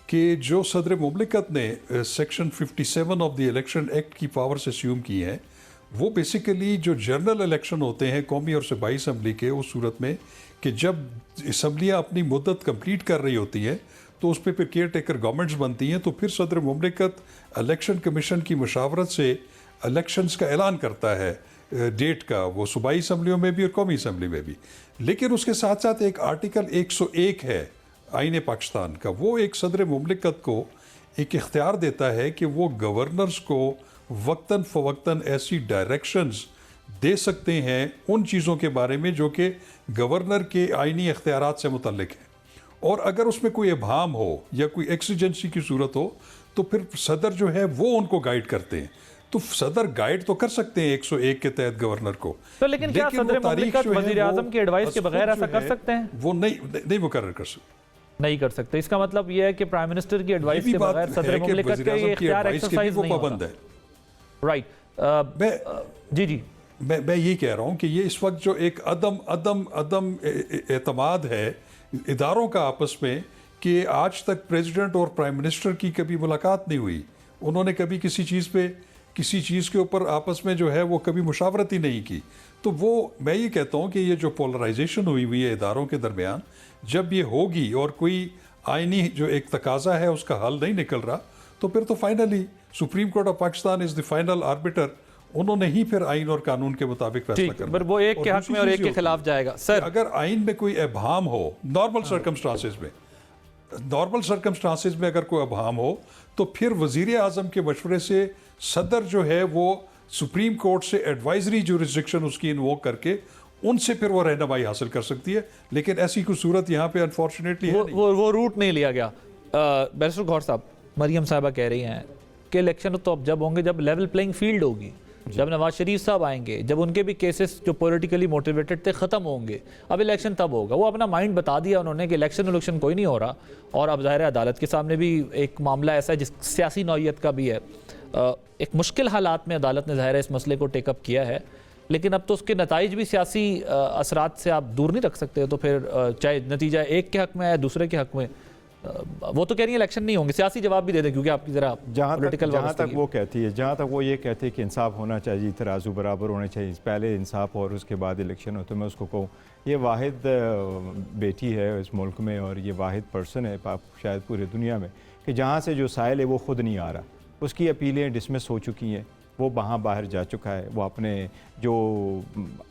कि जो सदर मुमलिकत ने section 57 of the election act की पावर्स अस्यूम की हैं, वो बेसिकली जो जनरल इलेक्शन होते हैं कौमी और सूबाई असम्बली के, उस सूरत में कि जब असम्बलियाँ अपनी मुद्दत कंप्लीट कर रही होती हैं तो उस पर फिर केयर टेकर गवर्नमेंट्स बनती हैं, तो फिर सदर मुमलिकत इलेक्शन कमीशन की मशावरत से इलेक्शंस का ऐलान करता है डेट का, वो सूबाई असम्बलियों में भी और कौमी असम्बली में भी। लेकिन उसके साथ साथ एक आर्टिकल 101 है आईन पाकिस्तान का, वो एक सदर मुमलिकत को एक इख्तियार देता है कि वो गवर्नर्स को वक्तन फ़वक्तन ऐसी डायरेक्शंस दे सकते हैं उन चीज़ों के बारे में जो कि गवर्नर के आइनी इख्तियारात से मुतल्लिक हैं, और अगर उसमें कोई इबहाम हो या कोई एक्सीजेंसी की सूरत हो तो फिर सदर जो है वो उनको गाइड करते हैं। तो सदर गाइड तो कर सकते हैं 101 के तहत गवर्नर को, तो लेकिन क्या वो सदर तारीख मुमलिकत जो है वज़ीर आज़म की एडवाइस के बगैर ऐसा कर सकते हैं? वो नहीं मुकर्रर कर सकते, नहीं कर सकते। इसका मतलब यह है कि प्राइम मिनिस्टर की एडवाइस ये भी के बात बगैर है सदर कि मुमलिकत वज़ीर का ये आज़म की इख्तियार एडवाइस के भी एक्सरसाइज वो नहीं पाबंद होता। है। राइट। जी मैं ये कह रहा हूँ कि ये इस वक्त जो एक अदम एतमाद है इदारों का आपस में, कि आज तक प्रेसिडेंट और प्राइम मिनिस्टर की कभी मुलाकात नहीं हुई, उन्होंने कभी किसी चीज़ के ऊपर आपस में जो है वो कभी मुशावरत ही नहीं की। तो वो मैं ये कहता हूँ कि ये जो पोलराइजेशन हुई है इदारों के दरमियान, जब ये होगी और कोई आइनी जो एक तकाजा है उसका हल नहीं निकल रहा, तो फिर तो finally supreme court of Pakistan is the final arbiter, उन्होंने ही फिर आइन और कानून के मुताबिक फैसला करना। पर वो एक के हक में और एक के खिलाफ जाएगा। सर अगर आइन में कोई अभाम हो, नॉर्मल सर्कमस्टांसेस में अगर कोई अभाम हो, तो फिर वजीर आजम के मशवरे से सदर जो है वो सुप्रीम कोर्ट से एडवाइजरी जुरिस्डिक्शन उसकी इन्वोक करके उनसे फिर वो रहनुमाई हासिल कर सकती है। लेकिन ऐसी कोई सूरत यहाँ पे अनफॉर्चुनेटली वो रूट नहीं लिया गया। बैरिस्टर गौहर साहब, मरियम साहबा कह रही हैं कि इलेक्शन तो अब जब होंगे जब लेवल प्लेइंग फील्ड होगी, जब नवाज शरीफ साहब आएंगे, जब उनके भी केसेस जो पॉलिटिकली मोटिवेटेड थे ख़त्म होंगे, अब इलेक्शन तब होगा। वो अपना माइंड बता दिया उन्होंने कि इलेक्शन कोई नहीं हो रहा, और अब ज़ाहिर है अदालत के सामने भी एक मामला ऐसा है जिस सियासी नौइयत का भी है। एक मुश्किल हालात में अदालत ने ज़ाहिर है इस मसले को टेकअप किया है, लेकिन अब तो उसके नताइज भी सियासी असरात से आप दूर नहीं रख सकते। तो फिर चाहे नतीजा एक के हक में है दूसरे के हक में, वो तो कह रही है इलेक्शन नहीं होंगे, सियासी जवाब भी दे दें क्योंकि आपकी जरा जहाँ तक वो कहती है, जहाँ तक वो ये कहती है कि इंसाफ होना चाहिए, तराजू बराबर होने चाहिए, पहले इंसाफ और उसके बाद इलेक्शन हो, तो मैं उसको कहूँ ये वाहिद बेटी है इस मुल्क में और ये वाहिद पर्सन है शायद पूरी दुनिया में कि जहाँ से जो साइल है वो ख़ुद नहीं आ रहा, उसकी अपीलें डिसमिस हो चुकी हैं, वो वहाँ बाहर जा चुका है, वो अपने जो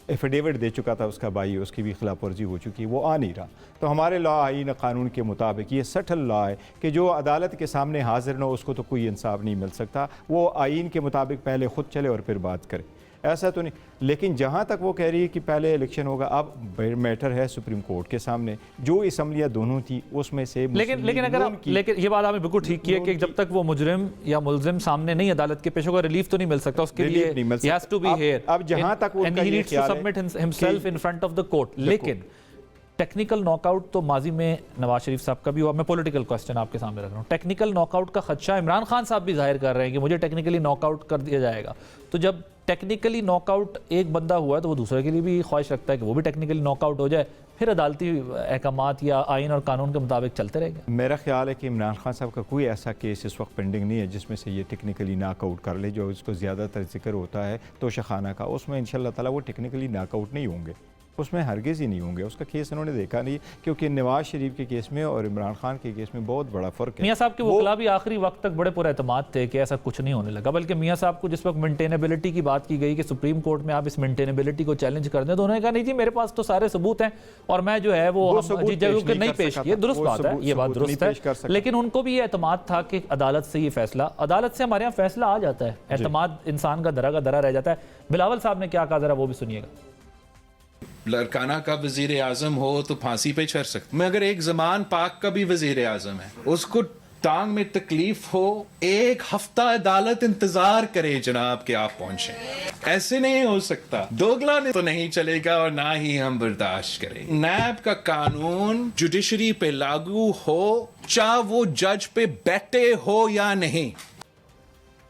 एफिडेविट दे चुका था उसका भाई, उसकी भी खिलाफ वर्जी हो चुकी है, वो आ नहीं रहा। तो हमारे लॉ आइन कानून के मुताबिक ये सटल लॉ है कि जो अदालत के सामने हाजिर न हो उसको तो कोई इंसाफ नहीं मिल सकता, वो आइन के मुताबिक पहले ख़ुद चले और फिर बात करे, ऐसा तो नहीं। लेकिन जहाँ तक वो कह रही है कि पहले इलेक्शन होगा, अब मैटर है सुप्रीम कोर्ट के सामने, जो असम्बलियाँ दोनों थी उसमें से लेकिन अगर लेकिन ये बात आपने बिल्कुल ठीक की है कि जब तक वो मुजरिम या मुलजिम सामने नहीं अदालत के पेश होगा, रिलीफ तो नहीं मिल सकता उसके लिए। he has to be here अब जहाँ तक and he needs to submit himself in front of the court। लेकिन टेक्निकल नॉकआउट तो माजी में नवाज शरीफ साहब का भी हुआ। मैं पॉलिटिकल क्वेश्चन आपके सामने रख रहा हूँ। टेक्निकल नॉकआउट का खदशा इमरान खान साहब भी जाहिर कर रहे हैं कि मुझे टेक्निकली नॉकआउट कर दिया जाएगा। तो जब टेक्निकली नॉकआउट एक बंदा हुआ है तो वो दूसरे के लिए भी ख्वाहिश रखता है कि वो भी टेक्निकली नॉकआउट हो जाए, फिर अदालती अहकामात या आइन और कानून के मुताबिक चलते रहेंगे। मेरा ख्याल है कि इमरान खान साहब का कोई ऐसा केस इस वक्त पेंडिंग नहीं है जिसमें से ये टेक्निकली नॉकआउट कर ले। जो इसको ज़्यादातर जिक्र होता है तोशाखाना का, उसमें इंशाल्लाह ताला वो टेक्निकली नॉकआउट नहीं होंगे, उसमें हरगिज़ ही नहीं होंगे। उसका केस इन्होंने देखा नहीं, क्योंकि नवाज शरीफ के केस में और इमरान खान के केस में बहुत बड़ा फ़र्क है। मियाँ साहब के वकला भी आखिरी वक्त तक बड़े पुरएतमाद थे कि ऐसा कुछ नहीं होने लगा, बल्कि मियाँ साहब को जिस वक्त मेंटेनेबिलिटी की बात की गई कि सुप्रीम कोर्ट में आप इस मेंटेनेबिलिटी को चैलेंज कर दें, तो उन्होंने कहा नहीं जी मेरे पास तो सारे सबूत हैं और मैं जो है वो नहीं पेश किए। दुरुस्त बात है, ये बात दुरुस्त है, लेकिन उनको भी ये एतमाद था कि अदालत से ये फैसला, अदालत से हमारे यहाँ फैसला आ जाता है, एतमाद इंसान का दरा रह जाता है। बिलावल साहब ने क्या कहा, जरा वो भी सुनिएगा। लड़काना का वजीर आजम हो तो फांसी पे चढ़ सकते, मगर एक जमान पाक का भी वजीर आजम है, उसको टांग में तकलीफ हो, एक हफ्ता अदालत इंतजार करे जनाब के आप पहुंचे। ऐसे नहीं हो सकता, दोगला ने तो नहीं चलेगा और ना ही हम बर्दाश्त करें। नैब का कानून जुडिशरी पे लागू हो, चाहे वो जज पे बैठे हो या नहीं।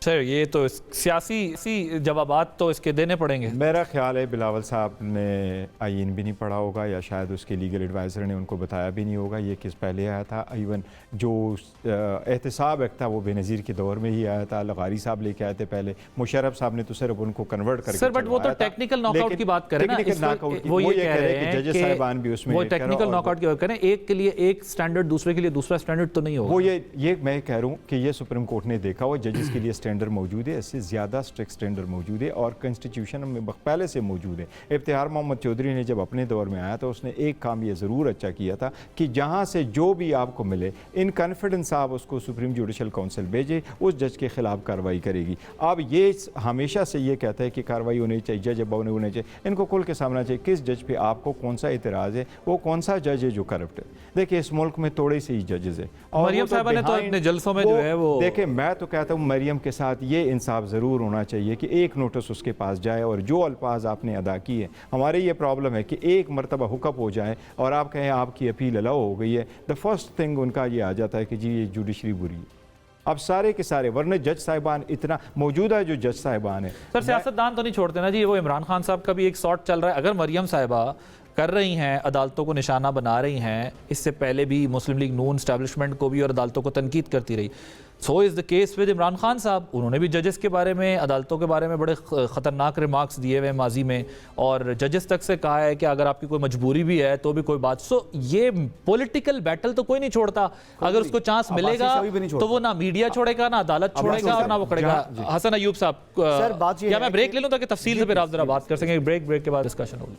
सर ये तो सियासी जवाबात तो इसके देने पड़ेंगे। मेरा ख्याल है बिलावल साहब ने आईन भी नहीं पढ़ा होगा या शायद उसके लीगल एडवाइज़र ने उनको बताया भी नहीं होगा ये किस पहले आया था। इवन जो एहतसाब एक्ट था वो बेनज़ीर के दौर में ही आया था, लगारी साहब लेके आए थे पहले, मुशर्रफ साहब ने तो सिर्फ उनको कन्वर्ट करके सर बट वो तो टेक्निकल नॉकआउट की बात करें ना, वो ये कह रहे हैं जजेस साहिबान भी उसमें वो टेक्निकल नॉकआउट की बात करें, एक के लिए एक स्टैंडर्ड दूसरे के लिए दूसरा स्टैंडर्ड तो नहीं होगा। वो ये मैं कह रहा हूँ कि ये सुप्रीम कोर्ट ने देखा हुआ जजेस के लिए स्टैंडर्ड मौजूद है, इससे ज़्यादा स्ट्रिक्ट स्टैंडर्ड मौजूद है और कॉन्स्टिट्यूशन में पहले से मौजूद है। इफ्तिखार मोहम्मद चौधरी ने जब अपने दौर में आया तो उसने एक काम ये ज़रूर अच्छा किया था कि जहाँ से जो भी आपको मिले इन कॉन्फिडेंस आप उसको सुप्रीम जुडिशल काउंसिल भेजे, उस जज के खिलाफ कार्रवाई करेगी। अब ये हमेशा से ये कहता है कि कार्रवाई होनी चाहिए, जज अब होने चाहिए, इनको खुल के सामना चाहिए किस जज पे आपको कौन सा इतराज़ है, वो कौन सा जज है जो करप्ट है। देखिए इस मुल्क में थोड़े से ही जजेस है और मरियम साहबा ने तो अपने जलसों में जो है वो देखिए, मैं तो कहता हूँ मरियम के साथ ये इंसाफ ज़रूर होना चाहिए कि एक नोटिस उसके पास जाए और जो अल्फाज आपने अदा किए, हमारे ये प्रॉब्लम है कि एक मरतबा हुकअप हो जाए और आप कहें आपकी अपील अलाउ हो गई है, द फर्स्ट थिंग उनका ये आ जाता है कि जी ये जुडिशरी बुरी है। अब सारे के सारे, वरना जज साहिबान इतना मौजूदा जो जज साहिबान है। सर सियासतदान तो नहीं छोड़ते ना जी, वो इमरान खान साहब का भी एक शॉट चल रहा है। अगर मरियम साहिबा कर रही हैं, अदालतों को निशाना बना रही हैं, इससे पहले भी मुस्लिम लीग नून एस्टैब्लिशमेंट को भी और अदालतों को तनकीद करती रही, so is the case with Imran Khan साहब। उन्होंने भी जजेस के बारे में, अदालतों के बारे में बड़े ख़तरनाक रिमार्क्स दिए हुए माजी में और जजेस तक से कहा है कि अगर आपकी कोई मजबूरी भी है तो भी कोई बात। सो ये पॉलिटिकल बैटल तो कोई नहीं छोड़ता, अगर उसको चांस मिलेगा तो वो ना मीडिया छोड़ेगा, ना अदालत छोड़ेगा और ना वो करेगा। हसन अयूब साहब, क्या मैं ब्रेक ले लूँ ताकि तफसील से फिर आप जरा बात कर सकें? ब्रेक के बाद डिस्कशन होगी।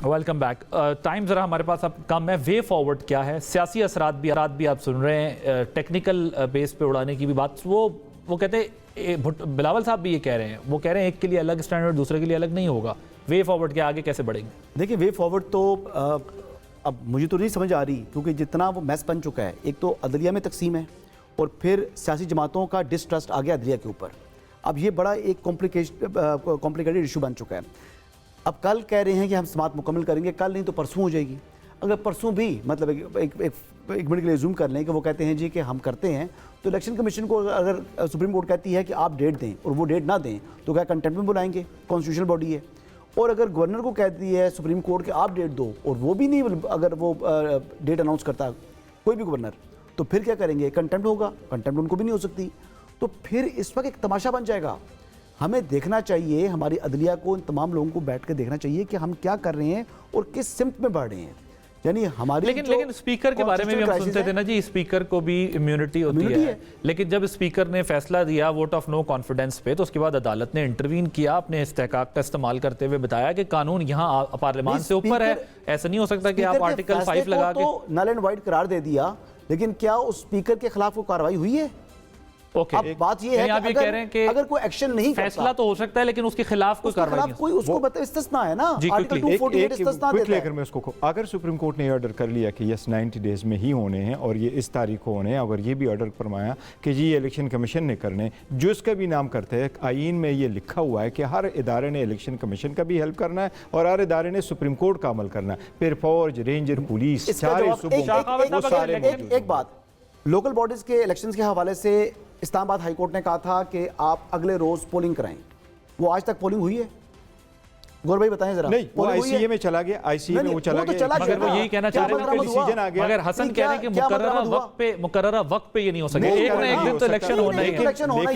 Welcome back. टाइम ज़रा हमारे पास अब कम है। वे फॉरवर्ड क्या है, सियासी असरात भी आप सुन रहे हैं, टेक्निकल बेस पे उड़ाने की भी बात। वो कहते हैं, बिलावल साहब भी ये कह रहे हैं, वो कह रहे हैं एक के लिए अलग स्टैंडर्ड दूसरे के लिए अलग नहीं होगा। वे फॉरवर्ड के आगे कैसे बढ़ेंगे? देखिए वे फॉरवर्ड तो अब मुझे तो नहीं समझ आ रही, क्योंकि जितना वो मैस बन चुका है, एक तो अदलिया में तकसीम है और फिर सियासी जमातों का डिस्ट्रस्ट आ गया अदलिया के ऊपर। अब ये बड़ा एक कॉम्प्लिकेटेड इशू बन चुका है। अब कल कह रहे हैं कि हम समात मुकम्मल करेंगे, कल नहीं तो परसों हो जाएगी। अगर परसों भी मतलब एक मिनट के लिए जूम कर लें कि वो कहते हैं जी कि हम करते हैं, तो इलेक्शन कमीशन को अगर सुप्रीम कोर्ट कहती है कि आप डेट दें और वो डेट ना दें तो क्या कंटेम्प्ट में बुलाएंगे? कॉन्स्टिट्यूशनल बॉडी है। और अगर गवर्नर को कहती है सुप्रीम कोर्ट कि आप डेट दो और वो भी नहीं, अगर वो डेट अनाउंस करता कोई भी गवर्नर, तो फिर क्या करेंगे? कंटेम्प्ट होगा, कंटेम्प्ट उनको भी नहीं हो सकती। तो फिर इस वक्त एक तमाशा बन जाएगा। हमें देखना चाहिए, हमारी अदलिया को, इन तमाम लोगों को बैठ कर देखना चाहिए कि हम क्या कर रहे हैं और किस सिमत में बढ़ रहे हैं। यानी हमारी लेकिन स्पीकर के बारे में भी हम सुनते थे ना जी, स्पीकर को भी इम्यूनिटी होती है। लेकिन जब स्पीकर ने फैसला दिया वोट ऑफ नो कॉन्फिडेंस पे, तो उसके बाद अदालत ने इंटरवीन किया, अपने इस्तेहकाक का इस्तेमाल करते हुए बताया कि कानून यहाँ पार्लियामान से ऊपर है। ऐसा नहीं हो सकता कि आप आर्टिकल 5 लगा के नल एंड वाइड करार दे दिया, लेकिन क्या उस स्पीकर के खिलाफ कोई कार्रवाई हुई है? ओके, अब बात ये है कि कह रहे हैं कि अगर कोई एक्शन नहीं करता, फैसला तो हो सकता है लेकिन उसके खिलाफ कोई कार्रवाई नहीं, कोई उसको बताए, इस्तिस्ना है ना, आर्टिकल 248 इस्तिस्ना देता है। अगर मैं उसको, अगर सुप्रीम कोर्ट ने ऑर्डर कर लिया कि यस 90 डेज में ही होने हैं और ये इस तारीख को होने हैं, अगर ये भी ऑर्डर फरमाया कि जी इलेक्शन कमीशन ने करने, जो इसका भी नाम करते हैं, आईन में ये लिखा हुआ है कि हर इदारे ने इलेक्शन कमीशन का भी हेल्प करना है और हर इदारे ने सुप्रीम कोर्ट का अमल करना है। फिर फौज, रेंजर, पुलिस, एक बात, लोकल बॉडीज के इलेक्शंस के हवाले से इस्लामाबाद हाई कोर्ट ने कहा था कि आप अगले रोज पोलिंग कराएं। वो आज तक पोलिंग हुई है? गौर भाई बताएं जरा। नहीं, वो आईसीए में चला गया, आईसीए में वो चला गया, मगर वो यही कहना चाह रहे हैं कि डिसीजन आ गया। मगर हसन कह रहे हैं कि मुकर्ररा वक्त पे ये नहीं हो सके, एक ना एक दिन तो इलेक्शन होना ही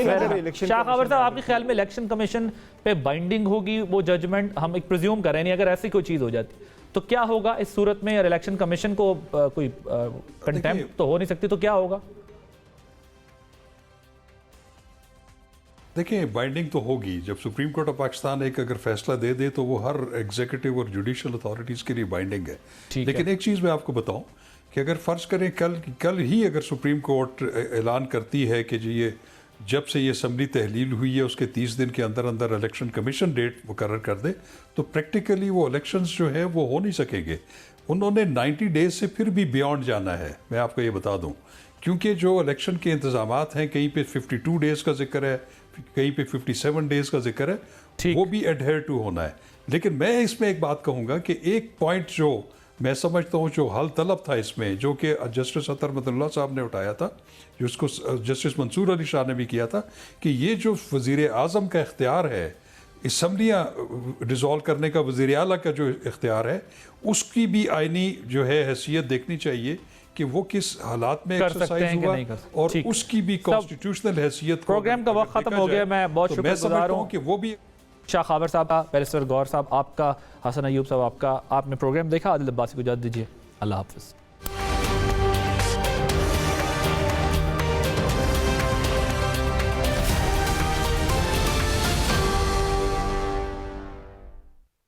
है। शाह खबर साहब, आपके ख्याल में इलेक्शन कमीशन पे बाइंडिंग होगी वो जजमेंट? हम एक प्रिज्यूम कर रहे हैं, अगर ऐसी कोई चीज हो जाती तो क्या होगा इस सूरत में? और इलेक्शन कमीशन को कोई कंटेम्प्ट तो हो नहीं सकती, तो क्या होगा? देखिए, बाइंडिंग तो होगी। जब सुप्रीम कोर्ट ऑफ पाकिस्तान एक अगर फैसला दे दे तो वो हर एग्जीक्यूटिव और जुडिशियल अथॉरिटीज़ के लिए बाइंडिंग है। लेकिन एक चीज़ मैं आपको बताऊं कि अगर फ़र्ज़ करें कल ही अगर सुप्रीम कोर्ट ऐलान करती है कि जी ये जब से ये असम्बली तहलील हुई है उसके 30 दिन के अंदर अंदर इलेक्शन कमीशन डेट मुकर्रर कर दे, तो प्रैक्टिकली वो इलेक्शंस जो है वो हो नहीं सकेंगे। उन्होंने 90 डेज से फिर भी बियॉन्ड जाना है, मैं आपको ये बता दूं, क्योंकि जो इलेक्शन के इंतजामात हैं, कहीं पे 52 डेज का जिक्र है, कहीं पे 57 डेज का जिक्र है, ठीक। वो भी एडहेयर टू होना है। लेकिन मैं इसमें एक बात कहूँगा कि एक पॉइंट जो मैं समझता हूँ जो हल तलब था इसमें, जो कि जस्टिस अतर मदनुल्लाह साहब ने उठाया था, जिसको जस्टिस मंसूर अली शाह ने भी किया था, कि ये जो वज़ीर आज़म का इख्तियार है, असम्बलियाँ रिजॉल्व करने का, वज़ीर आला का जो इख्तियार है, उसकी भी आइनी जो है हैसियत देखनी चाहिए कि वो किस हालात में कर सकते एक्सरसाइज हैं कि हुआ, नहीं कर सकते। और ठीक। उसकी भी कॉन्स्टिट्यूशनल हैसियत को प्रोग्राम का वक्त खत्म हो गया। मैं बहुत तो मैं शुक्रगुजार समझता हूँ हूँ कि वो भी शाह खाबर साहब का, बैरिस्टर गौर साहब आपका, हसन अयूब साहब आपका। आपने प्रोग्राम देखा, आदिल अब्बासी को इजाज़त दीजिए। अल्लाह हाफ़िज़।